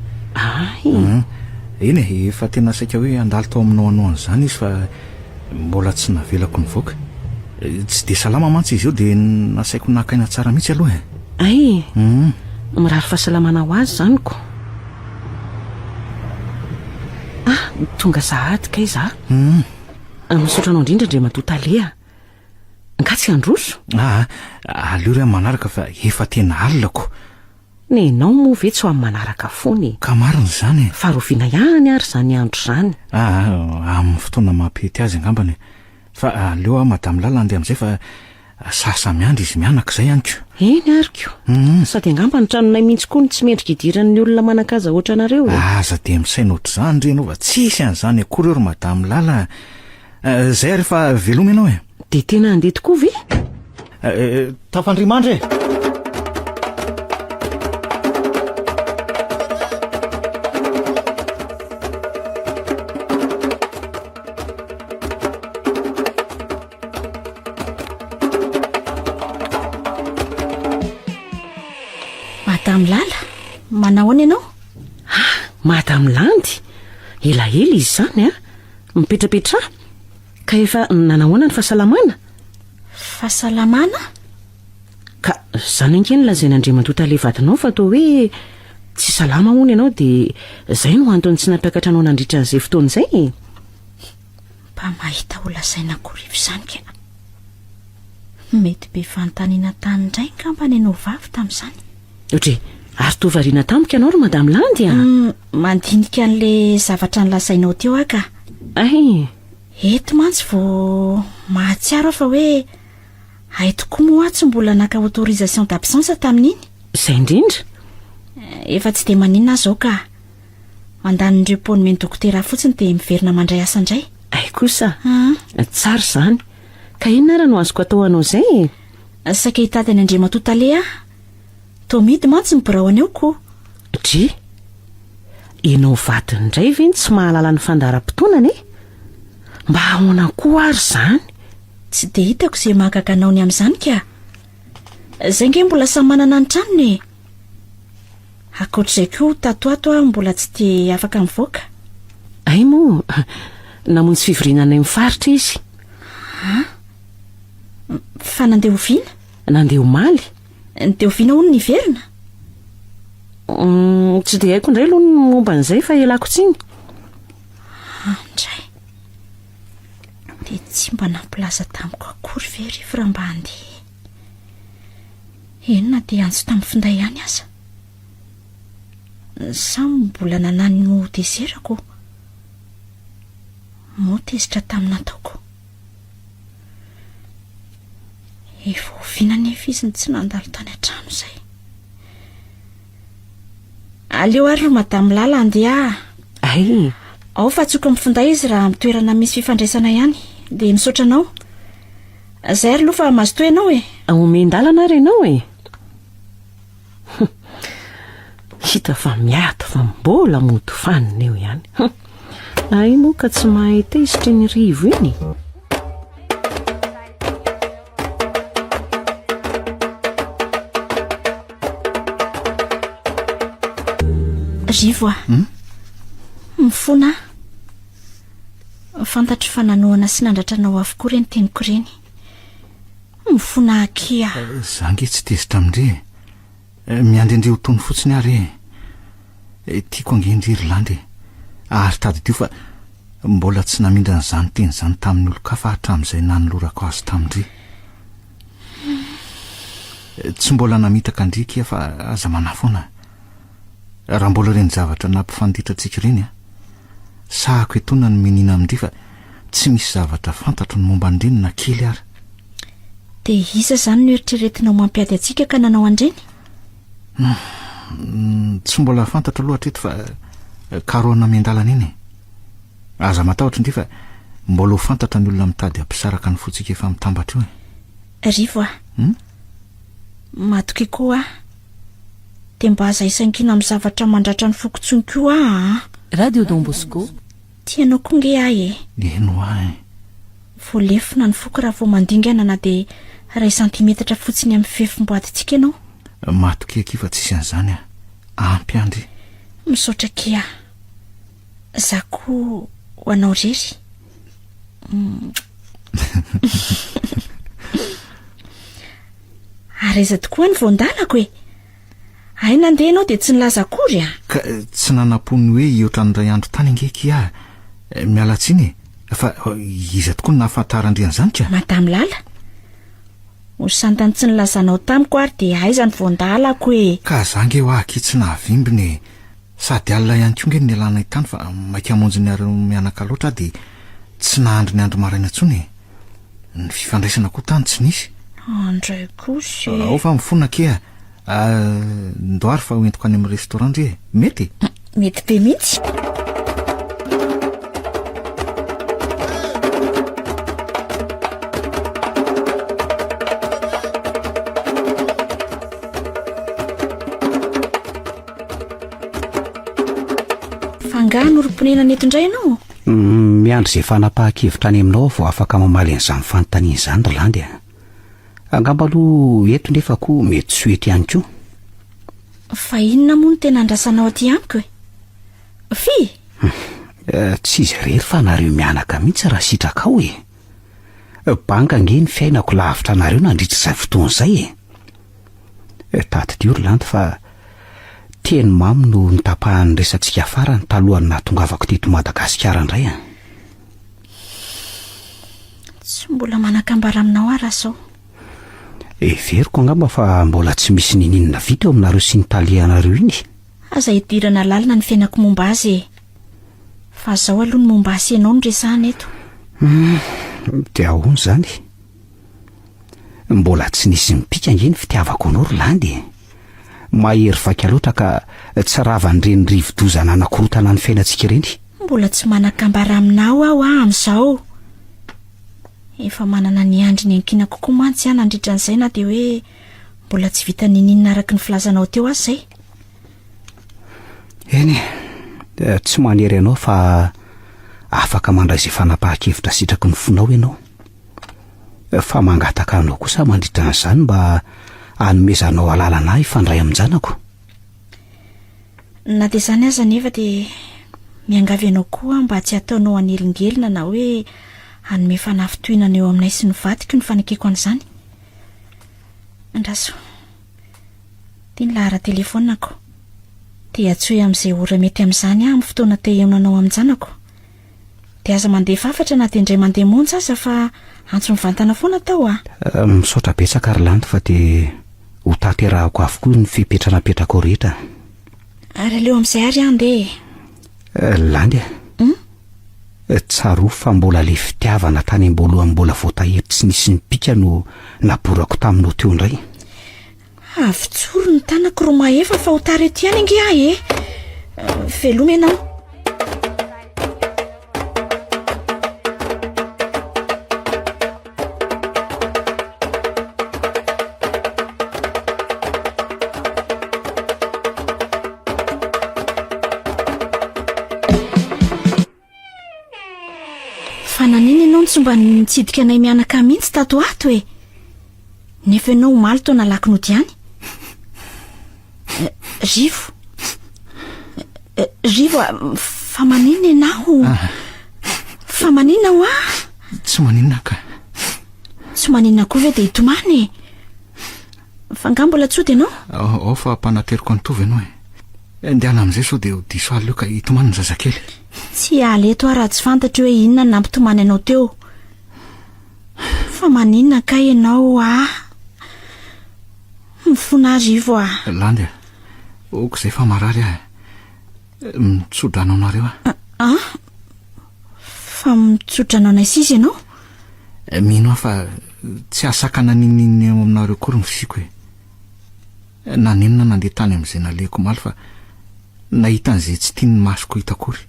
Eny e, efa tena saika hoe andalo tao aminao anao an'izany izy fa mbola tsy navelako ny voaka. Tsy dia salama mantsy izy eo dia nasaiko nakaina tsara mihitsy aloha e. Mirary fahasalamana ho azy izany ko. Tonga sahady ka iza. Misaotra anao indrindra ndre matotaleha. Nga tsy androso? Aleo ry amin'ny manaraka fa efa tena alilako. Nenao moa ve tsy ho amin'ny manaraka foany? Ka marina izany e. Faharoviana ihany ary izany andro izany. Amin'ny fotoana mampety azy angambany. Fa aleo madame Lala andeha amin'izay fa sasa miandry izy mianaka izay ihany ko. Eny ary ko. Sady angamba ny tranonay mihitsy koa tsy mendrika idiran'ny olona manakaza ohatra anareo. Aza dia misaina ohatr'izany re anao fa tsisy an'izany akory eo ry madame Lala. Izay rehefa veloma ianao e. Dia tena andeha tokoa ve? Tafandrimandry e. Madame Lala, manao any ianao? Madame Landy, ela izy izany mipetrapetra. Ka efa nanahoana ny fahasalamana? Fahasalamana? Ka izany ange ny lazaina Andriamantoa vadinao fa toa hoe tsy salama hono ianao dia izay no antony tsy nampiakatra anao nandritra an'izay fotoana izay. Mba mahita ho lazaina korivo izany ka. Mety be fanontaniana tany indray ngambany ianao vavy tamin'izany. Ohatry ary toa variana tampoka ianao ry madame Landy mandinika an'ilay zavatra nylasainao teo aka. Eto mantsy vao mahatsiaro fa hoe haito koa moa tsy mbola naka autorisation d'absence tamin'iny. Izay indrindra. Efa tsy dia maninona azao ka. Mandany ny repos-ny dokotera fotsiny dia miverina mandray asa indray. Ay kosa. Tsara izany. Ka inona ary no azoko atao anao izay? Saika hitady any Andriamantoa toa midy mantsy ny birao aneo ko. Dry. Ianao vadiny indray ve tsy mahalala ny fandaharam-potoanany e? Mba ahoana koa ary izany? Tsy dia hitako izay mahagaga anao ny amin'izany ka. Izay nge mbola samy manana ny tranony e. Ankoatr'izay koa tato mbola tsy dia afaka mivoaka. Ay moa, namonjy fivoriana mifaritra izy. Fa nandeha oviana? Nandeha omaly. Nandeha oviana hono ny verina? Tsy dia haiko indray aloha ny momba an'izay fa elako tsiny. Indray. dia tsy mba nampilaza tamiko akory ve rehefa raha mba handeha. Enona dia antso tamin'ny finday ihany aza. Samy mbola nanany no deserako. Mo tezitra tamin'ny nataoko. Efa oviana nefa izy ny tsy nandalo tany an-trano izay. Aleo ary ro madamo lala andeha. Ay, Ao fa tsoka mifinday izy raha mitoerana misy fifandraisana ihany dia misaotra anao. Izay ary aloha fa mazotoa ianao e. omendalana ary ianao e. Hita fa miato fa mbola moto fanina eo ihany. Ay moa ka tsy mahay tezitra ny rivo iny. Rivo a. Mifona. Fantatro fa nanoana sy nandratranao avokoa ireny teniko ireny. Mifona akia. Zange tsy tezitra amindre. Miandrendre ho tony fotsiny ary. Tiako angendry Irlandy. Ary tadidio fa mbola tsy namindra n'izany teny izany tamin'ny olo-kafa hatramin'izay nanolorako azy tamindre. Tsy mbola namitaka andrikia fa aza manafoana. Raha mbola ireny zavatra nampifanditra-tsika ireny sahako etona ny menina amindre fa tsy misy zavatra fantatro ny momba andreny na kely ary. Dia isa izany no eritreretinao mampiady antsika ka nanao andreny? Tsy mbola fantatro aloha hatreto fa karoana miandalana iny. Aza matahotra indray fa mbola ho fantatra ny olona mitady hampisaraka ny fotsika efa mitambatra io. Rivo a. Matoky koa dia mba aza isankina amin'ny zavatra mandratra ny fokontsoniko Radio Don Bosco. Tianao koa nge ahy Eno ahy. voalefina ny foko raha vao mandingana na dia 2 santimetatra fotsiny amin'ny fefim-boadintsika ianao. Matoky akiva tsisy an'izany ampy andry. Misaotra kia. Za koa ho anao rery. Areza tokoa ny voandalako e. Ay nandeha ianao dia tsy nilaza akory Ka tsy nanapony hoe iotra ny ray andro tany angeky miala tsiny fa iza tokoa ny nahafantarandre an'izany ka. Madamo lala. Osantany tsy nilazanao tamiko ary dia aiza ny voandalako e. Ka zange ho aky tsy nahavimbiny sady alina ihany koa nge ny alana itany fa maika hamonjy ny ary mianaka loatra dia tsy nahandry ny andro maraina intsony. Ny fifandraisana koa tany tsy nisy. Andray kosa. Ao fa mifona kea. Ndoary fa hoentiko any amin'ny restaurant ndre mety? Mety be mihitsy. Fangaha norom-ponena neto indray ianao? Miandry izay fanapahan-kevitra any aminao vao afaka mamaly an'izany fanontaniana izany Irlandy. Angamba aloha eto nefa koa mety tsy hoety ihany koa. Fa inona moa no tena andrasanao aty amiko e? Fi? Tsy izy rery fa nareo mianaka mihitsy raha sitraka ao e. Banga nge ny fiainako lavitra nareo nandritra izay fotoana izay e. Tadidio Irlandy fa teny mamy no nitapahan'ny resantsika afara ny talohany nahatongavako teto Madagasikara indray Tsy mbola manakambara aminao ara sao. Veriko angamba fa mbola tsy misy ninina vita eo aminareo sy ny talianareo iny. Aza hidirana lalina ny fiainako momba azy e. Fa zao aloha ny momba azy ianao no resahana eto. Dia ahoana izany? Mbola tsy nisy mipika nge ny fitiavako anao Irlandy. Mahery vaika loatra ka tsy ravan'ireny rivodozana anakorotana ny fiainantsika ireny. Mbola tsy manakambara aminao aho amin'izao. Efa manana ny andry ny ankina kokoa mantsy ihany nandritra an'izay na dia hoe mbola tsy vita ninina araka ny filazanao teo azy izay. Eny tsy manery ianao fa afaka mandray izay fanapahan-kevitra sitraky ny fonao ianao. Fa mangataka anao kosa mandritra an'izany mba hanomezanao alalana ifandray amin'janako. Na dia izany aza nefa dia miangavy ianao koa mba tsy ataonao anelingelina na hoe hanome fanafitohinana eo aminay sy ny vadiko ny fanekeko an'izany. Andraso. Tia ny lahara telefonako. Dia atsoe amin'izay ora mety amin'izany amin'ny fotoana te eonanao amin'janako. dia aza mandeha fafatra na dia indray mandeha monja aza fa antso mivantana foana tao misaotra betsaka ary landy fa dia ho tanterahako avokoa ny fipetranapetrako rehetra ary aleo amin'izay ary andeha landy tsaro fa mbola le fitiavana tany ambolohan'ny mbola voatahery tsy nisy nipika no naborako taminao teo indray avitsoro ny tanako roa mahefa fa ho tarety ihany inge ahy veloma ianao fa nanina ianao ny tsomba nitsidika anay mianaka mihitsy tato ato nefa ianao omaly tao nalakinao diany rivo fa manina ianao fa manina ho tsy maninona ka tsy maninona koa ve dia hitomany fa nga mbola tsody ianao ao fa mpanateriko antovy ianao andeana amin'izay sao dia ho diso aly eo ka hitomany ny zazakely tsy aleto raha tsy fantatra hoe inona ny nampitomany ianao teo fa maninona ka ianao mifona rivo landy oko izay fa marary mitsodranao nareo fa mitsodranao nay sisa ianao mino aho fa tsy asakana nininy aminareo kory mifisiko naninona nandeha tany amin'izay naleko maly fa nahita an'izay tsy tiany masoko hitakory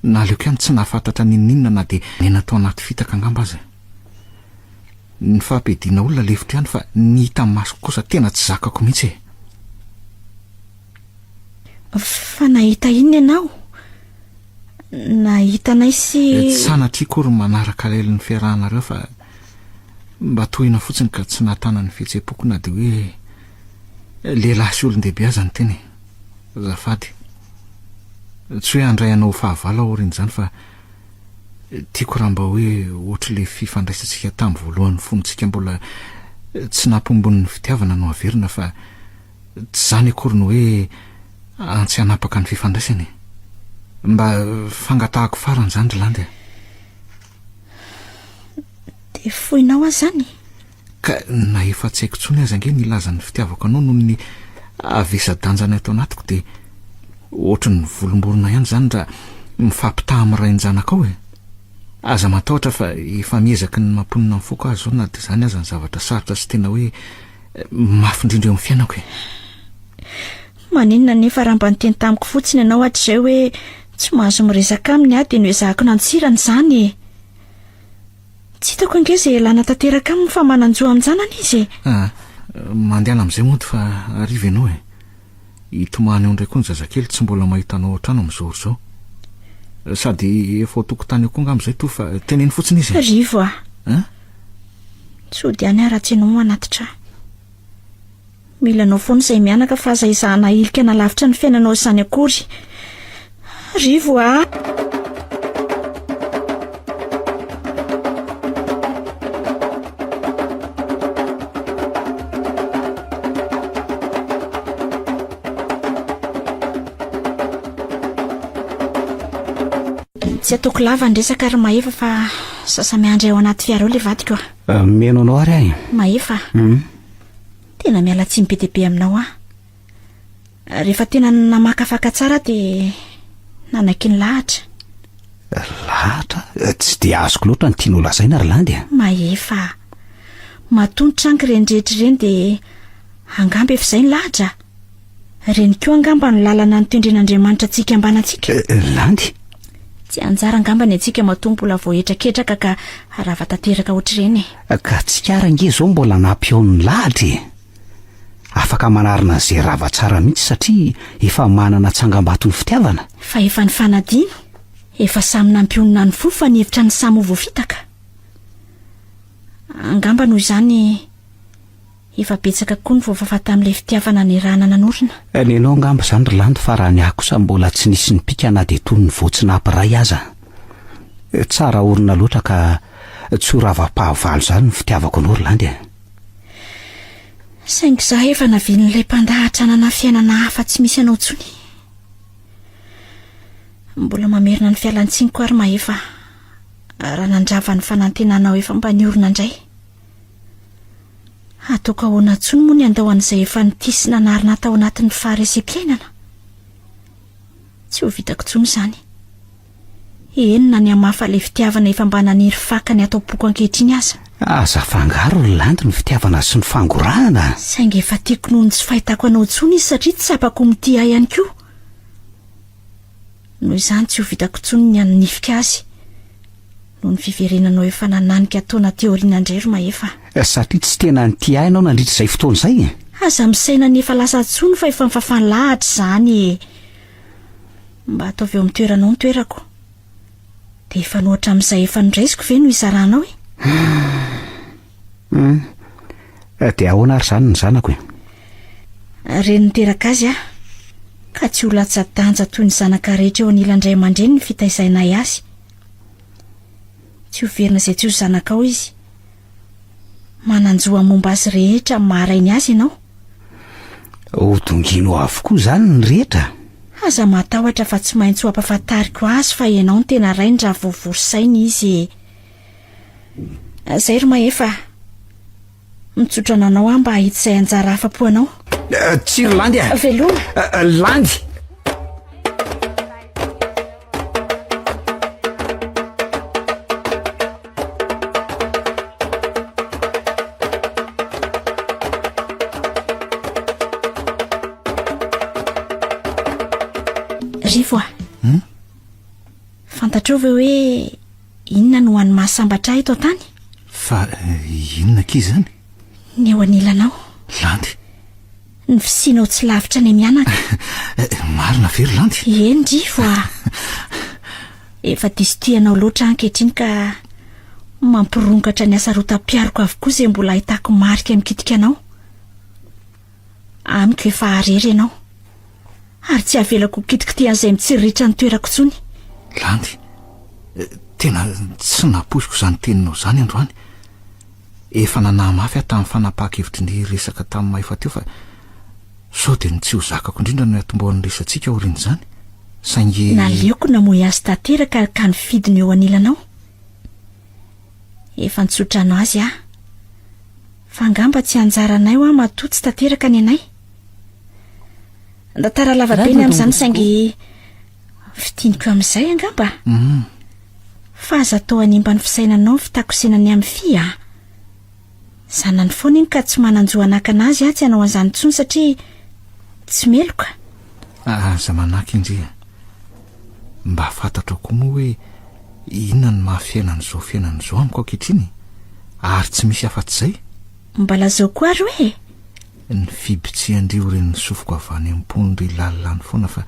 naleoko ihany tsy nahafantatra nininona na dia nenatao anaty fitaka angamba aza ny fampediana olona lefitra ihany fa nihita amin'ny masoko kosa tena tsy zakako mihitsy fa nahita inona ianao nahita nay sy sanatria kory manaraka lelyn'ny fiarahanareo fa mba tohina fotsiny ka tsy nahatana ny fihetsem-poko na dia hoe lehilahy sy olon-dehibe aza ny teny zafady tsy hoe andray anao fahavala aoriana izany fa tiako raha mba hoe ohatra le fifandraisantsika tamin'ny voalohan'ny fonontsika mbola tsy nampombon'ny fitiavana no averina fa tsy zany akory ny hoe antsy hanapaka ny fifandraisany mba fangatahako farany izany ry landy dia foinao azy zany ka na efa tsy haiko tsony aza ange nilazan'ny fitiavako anao noho ny avesa-danjany atao anatiko dia ohatra ny volomborona ihany zany raha mifampitaha amin'ray ny zanakao aza matahotra fa efa miezaky ny mamponina amin'ny foko azy zao na dia izany aza ny zavatra sarotra sy tena hoe mafindrindra eo amin'ny fiainako maninona nefa raha mba niteny tamiko fotsiny ianao hatr'izay hoe tsy mahazo miresaka aminy dia no ezahako nantsirany izany tsy hitako ange izay lana tanteraka aminy fa mananjoa amin'ny janany izy mandehana amin'izay mody fa ariva ianao hitomany eo indray koa ny zazakely tsy mbola mahitanao otrano amin'izao zao sady efa tokotany eo koa nga amin'izay to fa teneny fotsiny izy rivo tsy ody any raha tsy ianao manatitra milanao foana izay mianaka fa aza izahana ilika nalavitra ny fiainanao izany akory rivo tsy ataoko lava ndresaka ary mahefa fa sasa miandray ao anaty fiara ao le vadiko meno anao ary ahy mahefa tena miala tsy mibe dehibe aminao rehefa tena namakafaka tsara dia nanaky ny lahatra tsy dia azoko loatra ny tianao lazaina ary landy mahefa matonitra anky renydrehetra ireny dia angamba efa izay ny lahatra reny koa angamba ny lalana nitendren'Andriamanitra antsika ambanantsika landy tsy anjara angamba ny antsika matombola voetraketraka ka arava tanteraka ohatr'ireny ka tsikara nge zao mbola nampiaon'ny lahatra afaka manarina izay rava tsara mihitsy satria efa manana tsangam-bato ny fitiavana fa efa ny fanadino efa samy nampionina ny fo fa ny hevitra ny samy ho voafitaka angamba noho izany efa betsaka koa ny voafafa tamin'ilay fitiavana ny rahana nanorina nenao angamba izany ry landy fa raha ny akosa mbola tsy nisy ny pika na dia toy ny voatsy nampiray aza tsara orina loatra ka tsy ho rava-pahavalo izany ny fitiavako anao ry landy saingy izaho efa navian'ilay mpandahatra nana fiainana hafa tsy misy anao tsony Mbola mamerina ny fialan-tsiniko ary Mahefa, raha nandrava ny fanantenanao efa mba niorina indray. Ataoko ahoana intsony moa ny andao an'izay efa nitisy nanarina tao anatin'ny faharesepiainana. Tsy ho vitako intsony izany. Enina ny hamafa ilay fitiavana efa mba naniry fakany atao poko ankehitriny aza. Aza fangaro ny landy ny fitiavana sy ny fangorahana. Saingy efa tiako noho ny tsy fahitako anao intsony izy satria tsy sapako mity ahy ihany koa. Noho izany tsy ho vitako intsony ny hanonifika azy noho ny fiverenanao efa nananika taona teoriana indray ry Mahefa. Satria tsy tena nity ahy ianao nandritra izay fotoana izay. Aza misaina ny efa lasa intsony fa efa mifafany lahatra izany. Mba ataovy eo amin'ny toeranao ny toerako. Dia efa nohatra amin'izay efa niraisiko ve no izaranao e? Dia ahoana ary izany ny zanako e? Reny niteraka azy aho, ka tsy ho latsa-danja toy ny zanaka rehetra eo anilandray aman-dreny ny fitaizainay azy. Tsy ho verina izay tsy ho zanakao izy. Mananjoa momba azy rehetra marainy azy ianao. Ho dongino avokoa izany ny rehetra. Aza matahotra fa tsy maintsy ho ampafantariko azy fa ianao ny tena rainy raha voavorisainy izy. Izay ry Mahefa, mitsotra anao aho mba hahita izay anjara afa-po anao. Tsiro landy a. Veloma. Landy. Rivo a. Fantatrao ve hoe inona no hoan'ny mahasambatra eto tany? Fa inona k'i zany? Ny eo anilanao. Landy. Ny fisianao tsy lavitra ny mianaka. Marina very Landy. Eny Rivo a. Efa diso-tianao loatra ankehitriny ka mampirongatra ny asarotam-piariko avokoa izay mbola ahitako marika mikitika anao. Amiko efa harery ianao. Ary tsy avelako kitikitian'izay mitsiriritra ny toerako intsony. Landy, tena tsy naposiko izany teninao izany androany. Efa nanahy mafy aho tamin'ny fanapaka-hevitry ny resaka tamin'ny Mahefa teo fa sao dia ny tsy ho zakako indrindra no atombohan'ny resantsika aorian'izany. Saingy naleoko namoy azy tanteraka ka nifidiny eo anilanao. Efa nitsotranao azy aho. Fa angamba tsy anjaranay ho aho matotsy tanteraka ny anay. Ndatara lavabe ny amin'izany saingy fitianiko amin'izay angamba. Fa aza atao hanimba ny fisainanao ny fitakosenany amin'ny fia. Zanany foana iny ka tsy mananjoa anakana azy tsy hanao an'izany intsony satria tsy meloka. Aza manaka indria. Mba fantatro koa moa hoe inona ny mahafiainan'izao fiainan'izao amiko ankehitriny ary tsy misy afa-tsy izay. Mba lazao koa ary hoe ny fibitsihandrio reny sofoko avy any am-pony ry lalilany foana fa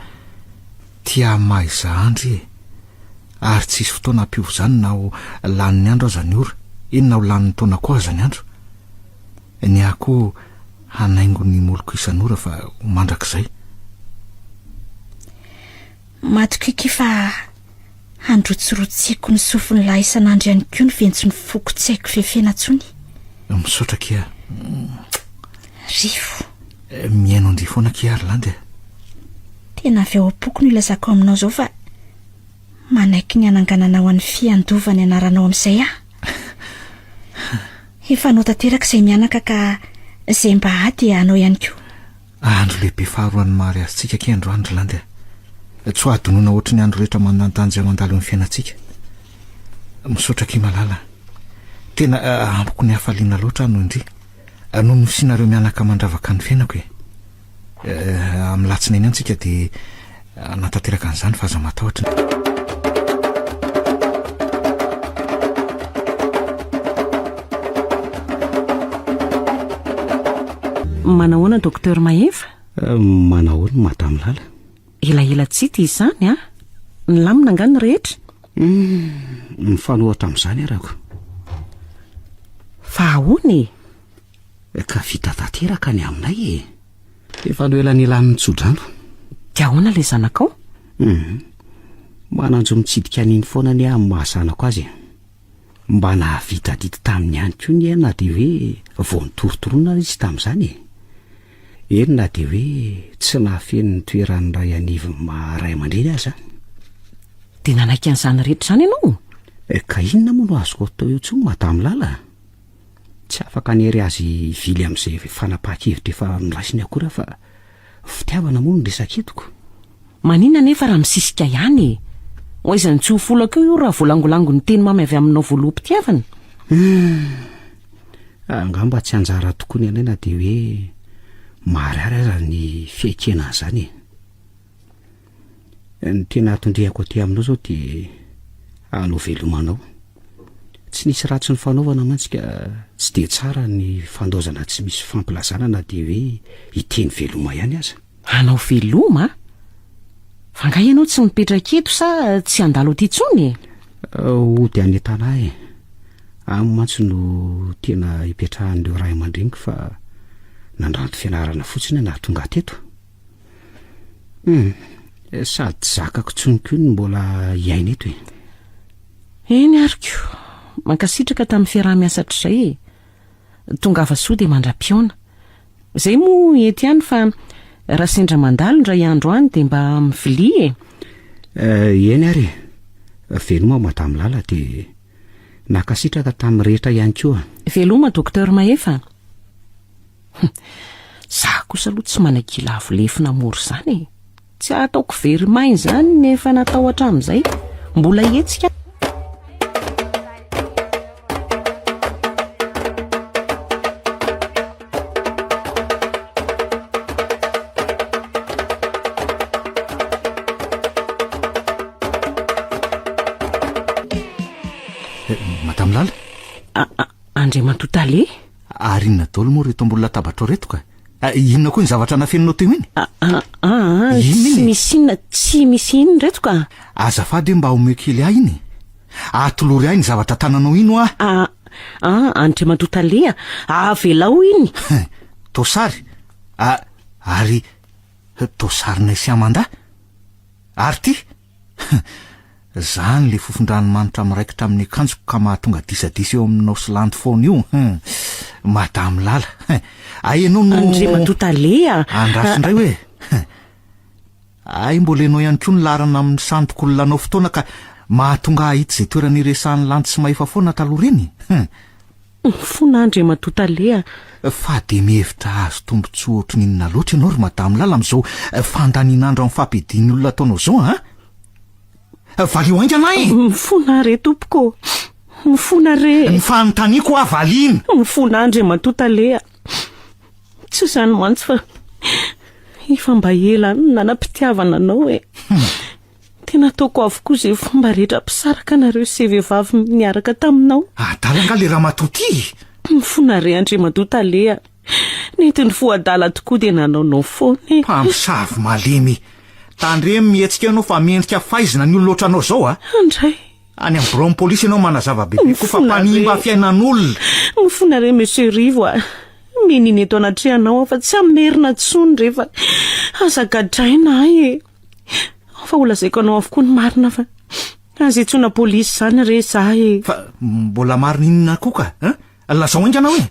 tia mahaizahandry e. Ary tsisy fotoana ampiova izany na ho lan'ny andro aza ny ora, inona ho lan'ny taona koa aza ny andro. Ny akoho hanaingo ny moloko isan'ora fa ho mandrakizay. Matokiky fa handrotsorotsiko ny sofiny lahy isan'andro ihany koa ny ventsy ny foko tsy haiko fefena intsony. Misaotra kia. Rivo. Miaino andry foana kia ary Landy. Tena avy ao am-poko no ilazako aminao izao fa manaiky ny hananganana ho an'ny fiandovany anaranao amin'izay aho. Efa anao tanteraka izay mianaka ka izay mba ahy dia anao ihany koa. Andro lehibe faharoan'ny mary azontsika kia andro andro Landy. Tsy ho adonona ohatry ny andro rehetra manantanja mandalo ny fiainantsika. Misaotra kia malala. Tena ampoko ny hafaliana loatra no indri. Noho ny fisianareo mianaka mandravaka ny fiainako e. Amin'ny latsinainy antsika dia natanteraka an'izany fa aza matahotra. Manahoana Dokter Mahefa? Manahoana Madame Lala? Elaela tsity izany a? Ny lamina angany rehetra? Ny fanohatra amin'izany arako. Fa ahoana e? Ka vita tanteraka ny aminay e. Efa noela ny ilan'ny tsodrano. Dia ahoana ilay zanakao? Mananjo mitsidika an'iny foana ny amin'ny mahazanako azy. Mba nahavita dito tamin'ny ihany koa ny na dia hoe vao nitorotoroana izy tamin'izany e. Eny na dia hoe tsy nahafeny ny toeran'ny ray anivy maray aman-dreny aza. dia nanaiky an'izany rehetra izany ianao? Ka inona moa no azoko atao eo intsony madamo Lala? Tsy afaka nery azy vily amin'izay fanapahan-kevitra efa miraisiny akory fa fitiavana moa no resaketoko. Maninona nefa raha misisika ihany? Hoaizany tsy ho folaka eo raha voalangolango ny teny mamy avy aminao voaloham-pitiavana. Angamba tsy anjara tokoa ny anaina dia hoe marary aza ny fiaikenana izany. Ny tena atondrehako aty aminao zao dia hanao velomanao. Tsy nisy ratsy ny fanaovana mantsika, tsy dia tsara ny fandaozana tsy misy fampilazana na dia hoe hiteny veloma ihany aza. Hanao veloma? Fa nga ianao tsy mipetraka eto sa tsy andalo aty intsony? Ody any an-tanahy. Amo mantsy no tena hipetrahan'ireo ray aman-dreniko fa nandranto fianarana fotsiny na tonga teto. Sady zakako tsoniko iny mbola iaina eto e. Eny ariko, mankasitraka tamin'ny fiaraha-miasa hatr'izay tonga avasoa dia mandra-piona. Izay moa ety ihany fa raha sendra mandalo ndray andro any dia mba mivilia e. Eny ary, veloma madamo Lala dia nakasitraka tamin'ny rehetra ihany koa. Veloma dokotera Mahefa. Za kosa aloha tsy manakila avo lefina moro izany e. Tsy ataoko very maina izany nefa natao hatramin'izay. Mbola hetsika. Madamo Lala? Andriamatontale? Ary inona daholo moa reto ambony latabatra reto ka? Inona koa ny zavatra nafeninao teo iny? Tsy misy iny reto ka. Azafady mba omeo kely ahy iny. Atolory ahy ny zavatra tananao ino ah. Andriamatontale velao iny. Tosary? Ary tosarina Siamanda? Ary ty? Zany le fofondranomanitra miraikitra amin'ny akanjoko ka mahatonga disadisa eo aminao sy landy foana io. Madamo Lala. Ianao no Andriamatontale andrasindray hoe. Mbola ianao ihany koa ny larana amin'ny sandok'olonanao fotoana ka mahatonga ahita izay toerana iresahan'ny landy sy Mahefa foana taloha reny. Fona Andriamatontale. Fa dia mihevitra azo tombontsoa ohatry n'inona loatra ianao ry Madamo Lala amin'izao fandanin'andro amin'ny fampidian'ny olona ataonao izao valio aingana e. Mifona re tompoko. Mifona re. Ny fanontaniako valiny. Mifona Andriamatontale. Tsy izany mantsy fa efa mba ela nanam-pitiavana anao e. Tena ataoko avokoa izay fomba rehetra mpisaraka anareo sy vehivavy niaraka taminao. Adalanga le Ramatoty. Mifona re Andriamatontale. Nentiny voadala tokoa dia nanaonao foana e. Mpamosavy malemy. Tandremy mihetsika anao fa miendrika faizina ny olona ohatranao zao Andray. Any amin'ny bureau polisy ianao manazava bebe koa fa mpanimba fiainan'olona. Mifona re Monsieur Rivo meniny eto anatrehanao fa tsy amerina tsony rehefa azagadraina e. Fa olazaiko anao avokoa ny marina fa aza itsona polisy izany re za e. Fa mbola marina inona koa ka? Lazao aingana hoe?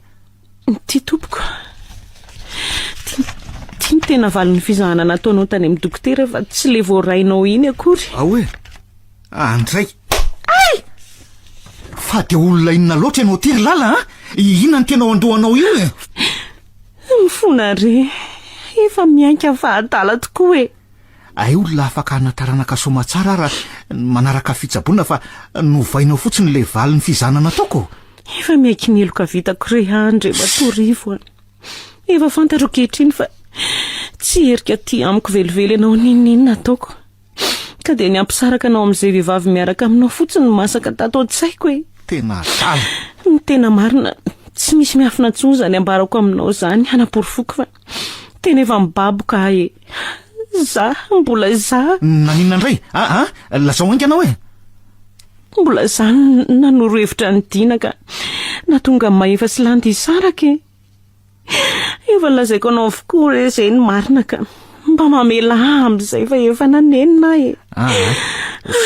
Ty tompoko. Ty tena valin'ny fizahana nataonao tany amin'ny dokotera fa tsy le voarainao iny akory. Hoe? Andray. Fa dia olona inona loatra ianao ty ry Lala inona ny tena andohanao io e? Mifona re. Efa miainka fahadala tokoa e. Olona afaka hanatarana kasoma tsara raha manaraka fitsaboana fa novainao fotsiny le valin'ny fizahana nataoko. Efa miaiky ny eloka vitako re Andriamatotorivo. Efa fantaro kehitriny fa tsy herika ty amiko velively anao ninina nataoko. Ka dia ny ampisaraka anao amin'izay vehivavy miaraka aminao fotsiny no masaka tato an-tsaiko e. Tena tala. Tena marina tsy misy miafina tsony izany ambarako aminao izany hanaporofoka fa tena efa mibaboka e. Za mbola za. Nanina indray? Lazao aingana hoe? Mbola za nanoro-hevitra ny dina ka natonga Mahefa sy landy isaraka e. Efa lazaiko anao avokoa re izay ny marina ka mba mamela amin'izay fa efa nanenina e.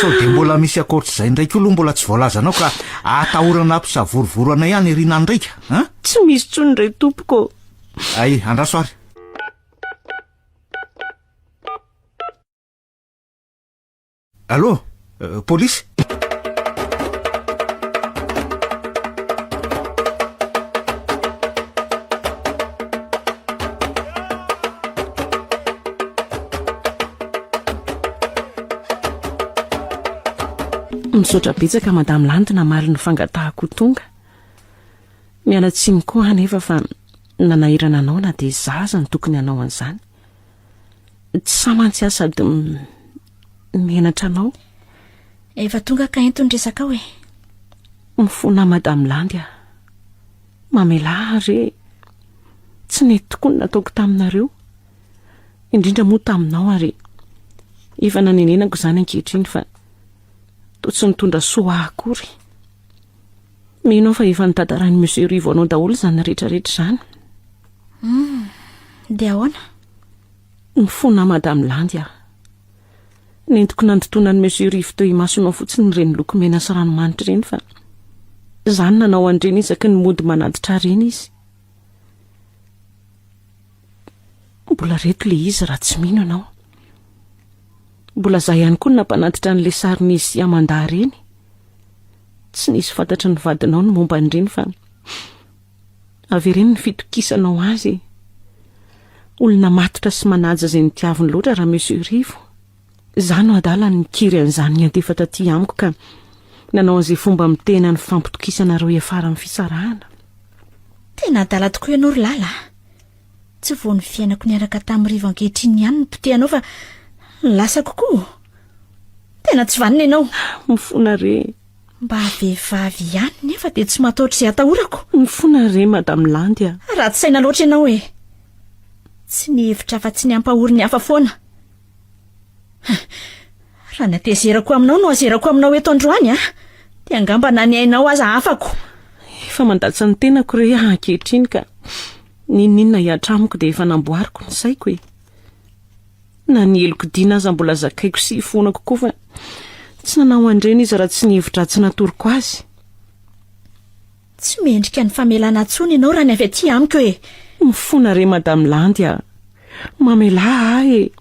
So dia mbola misy akoatr'izay ndraiky aloha mbola tsy voalazanao ka atahorana ampisavorovoroana ihany eriana ndraika Tsy misy tsony re tompoko. Andraso ary. Allô? Polisy. Misaotra betsaka madamo Landy namaly ny fangatahako tonga. Mialatsiny koa anefa fa nanahirana anao na dia zaza ny tokony anao an'izany. Tsy samantsy aho sady menatra anao. Efa tonga ka entony resaka hoe. Mifona madamo Landy aho. Mamela re. Tsy nety tokoa ny nataoko taminareo. Indrindra moa taminao ary. Efa nanenenako izany ankehitriny fa tsy nitondra soa akory. Mino fa efa nitadaran'i Monsieur Rivo anao daholo izany rehetrarehetra izany. Dia ahoana? Mifona madamo Landy aho. Nentiko nandotoana ny Monsieur Rivo teo imasonao fotsiny ireny lokomena sy ranomanitra ireny fa izany nanao andreny isaky ny mody manaditra ireny izy. Mbola reto le izy raha tsy mino anao. Mbola zay ihany koa nampanatitra an'le sarin'izy Amanda ireny. Tsy nisy fantatra ny vadinao ny momba an'ireny fa avy ireny ny fitokisanao azy. Olona matotra sy manaja izay nitiaviny loatra raha Monsieur Rivo. Izany no adala ny kiry an'izany ny antefa taty amiko ka nanao an'izay fomba mitena ny fampitokisana reo afara amin'ny fisarahana. Tena adala tokoa ianao ry lala. Tsy vao ny fiainako niaraka tamin'ny Rivo ankehitriny ihany ny potehanao fa lasa kokoa. Tena tsy vanina ianao. Mifona re. Mba vehivavy ihany nefa dia tsy matahotra izay atahorako. Mifona re madamo Landy aho. Raha tsy saina loatra ianao hoe. Tsy ny hevitra fa tsy ny ampahory ny hafa foana. Raha ny atezerako aminao no azerako aminao eto androany dia angamba na ny ainao aza afako. Efa mandatsa ny tenako re ankehitriny ka ninona hiatramiko dia efa namboariko ny saiko e. Na ny eloko dina aza mbola zakaiko sy fonako koa fa tsy nanao andreny izy raha tsy ny hevitra tsy natoroko azy. Tsy mendrika ny famelana antsony ianao raha ny avy aty amiko e. Mifona re madamo Landy aho. Mamela aho e.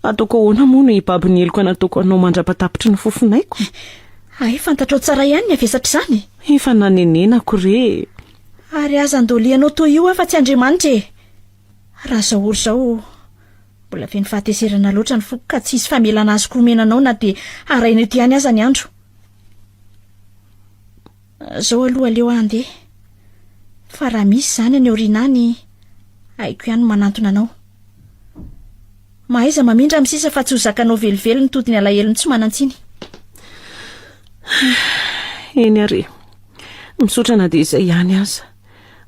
Ataoko ahoana moa no hibaby ny eloko nataoko anao mandrapatapitry ny fofinaiko. Ay, fantatrao tsara ihany ny avesatra izany. Efa nanenenako re. Ary aza andolianao toa io afa tsy Andriamanitra e. Raha zao ory zao mbola feno fahatezerana loatra ny foko ka tsy isy famelana azy komenanao na dia araina eto ihany aza ny andro. Zao aloha aleo andeha. Fa raha misy izany any aoriana any haiko ihany manantona anao. Mahaiza mamindra amin'ny sisa fa tsy ho zakanao velively ny todiny alahelo tsy manantsiny. Eny are. Misaotra na dia izay ihany aza.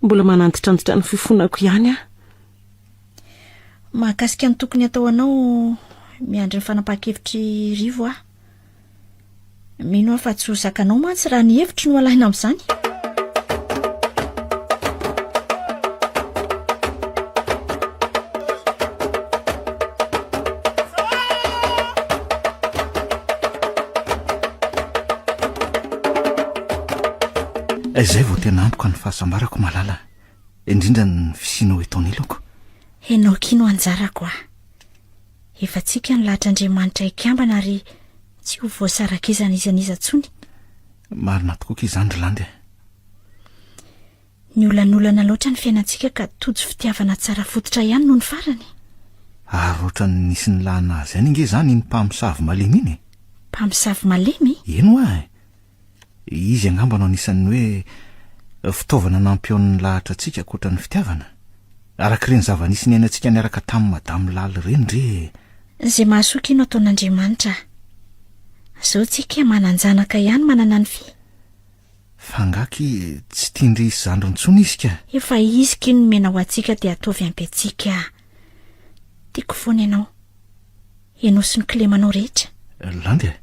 Mbola manantitrantitra ny fifonako ihany aho. Mahakasika ny tokony atao anao miandry ny fanapahan-kevitry Rivo aho. Mino aho fa tsy ho zakanao mantsy raha ny hevitry no alahina amin'izany. Izay vao tena ampiko ny fahasambarako malala. Indrindra ny fisianao eto anilako. Enao kino anjarako aho. Efa tsika ny lahitr'Andriamanitra ikambana ary tsy ho voasarak'izana izaniza tsony. Marina tokoa izany ry Landy. Ny olanolana loatra ny fiainantsika ka tojo fitiavana tsara fototra ihany no ny farany. Ary ohatran nisy ny lahana azy any inge izany ny mpamosavy malemy iny. Mpamosavy malemy? Eno ahy. Izy angamba no anisan'ny hoe fitaovana nampiaon'ny lahatra antsika akoatra ny fitiavana. Arak'ireny zava-nisy ny ainantsika niaraka tamin'ny madamo Laly ireny re. Izay mahasoa ino ataon'Andriamanitra. Zao tsika mananjanaka ihany manana ny fi. Fangaky tsy tiandry isy zandro intsony izy ka. Efa izy kino mena ho antsika dia ataovy ampy antsika. Tiako foana ianao. Ianao sy ny kilemanao rehetra. Landy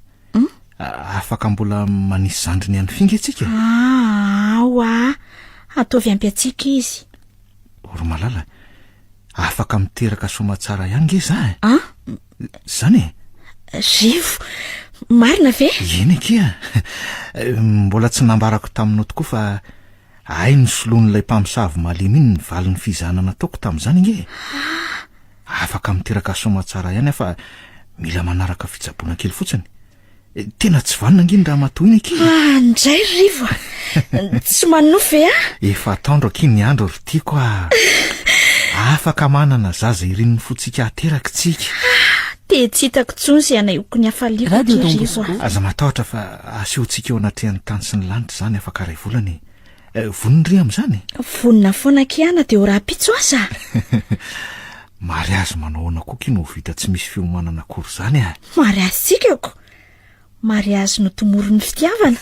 afaka mbola manisy zandriny ihany finga antsika. Aoa, ataovy ampy antsika izy. Oro malala, afaka miteraka somatsara ihany nge za. Zany Rivo, marina ve? Eny kia. Mbola tsy nambarako taminao tokoa fa ay ny soloan'ilay mpamosavy malemy iny ny valin'ny fizanana ataoko tamin'izany nge. Afaka miteraka somatsara ihany fa mila manaraka fitsaboana kely fotsiny. Tena tsy vanina nginy raha matoina aky. Andray rivo tsy manofy Efa ataondro aky ny andro ry tiako afaka manana zaza irin'ny fotsika ateraka tsika. de tsy hitako tsony sy anayoko ny hafaliako rivo. Aza matahotra fa asehotsika eo anatrehany tany sy ny lanitra zany afaka ray volany. Voniny ry am'izany. Vonina foana kiana de ho raha-pitso aza. Mariazy manahoana koky no vita tsy misy fiomanana akory zany Mariazy tsikako. Mariazy no tomoro ny fitiavana.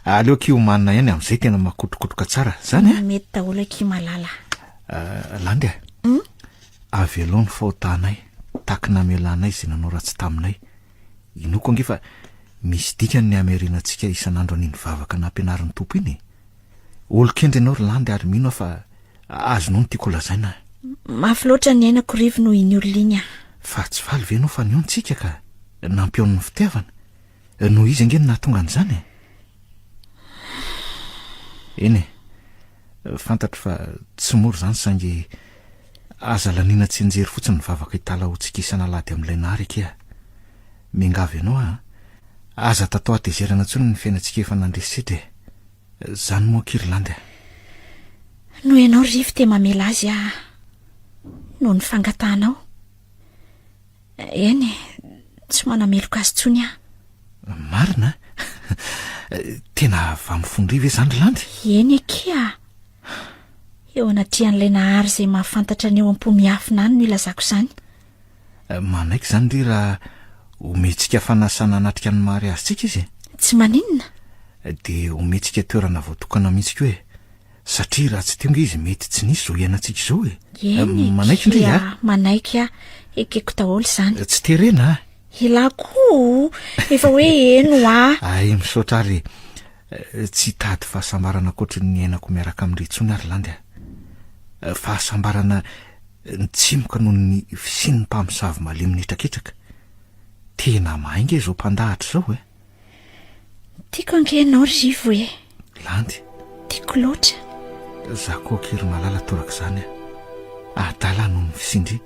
Aleo kiomanana ihany am'izay tena makotrokotroka tsara zany Mety daholo aky malala. Landy avelony fahotanay taky namelanay zay nanao ratsy taminay. Inoko angefa misy dikany ny amerianantsika isan'andro aniny vavaka nampianarin'ny tompo iny. Olon-kendry ianao ry Landy ary mino fa azonao ny tiako lazaina. Mafy loatra ny ainako rivo no iny olona Fa tsy faly ve anao fa ny ontsika ka nampiaon'ny fitiavana no izy angeny nahatonga an'izany. Eny fantatro fa tsy moro zany saingy aza lanina tsy enjery fotsiny vavaka hitala hotsika isan'alady amin'ilay nahary aky mingavy ianao aza tatao atezerana tsony ny fiainantsika efa nandresetra zany moa kiry Landy no ianao rivo te mamela azy no ny fangatanao. Eny tsy manameloka azy tsony marina tena vamifondriva zany Landy. Eny aky eo anatrian'ilay nahary zay mahafantatra ny eo am-pomiafina any no ilazako izany. Manaiky zany ry raha ometsika fanasana anatrika ny mariazintsika izy. Tsy maninona De ometsika toerana voatokana mihitsy koa satria raha tsy tonga izy mety tsy nisy zao iainantsika izao manaiky ndry manaiky ekeko daholo zany. Tsy terena ilako efa hoe eno ay misaotra ary tsy tady fahasambarana akoatry ny ainako miaraka amin'iretsony ary Landy fahasambarana nitsimoka noho ny fisian'ny mpamosavy malemy nitraketraka. Tena mainga zao mpandahatra zao tiako angenao rivo Landy tiako loatra. za koa kiry malala toraka zany adala noho ny fisindry.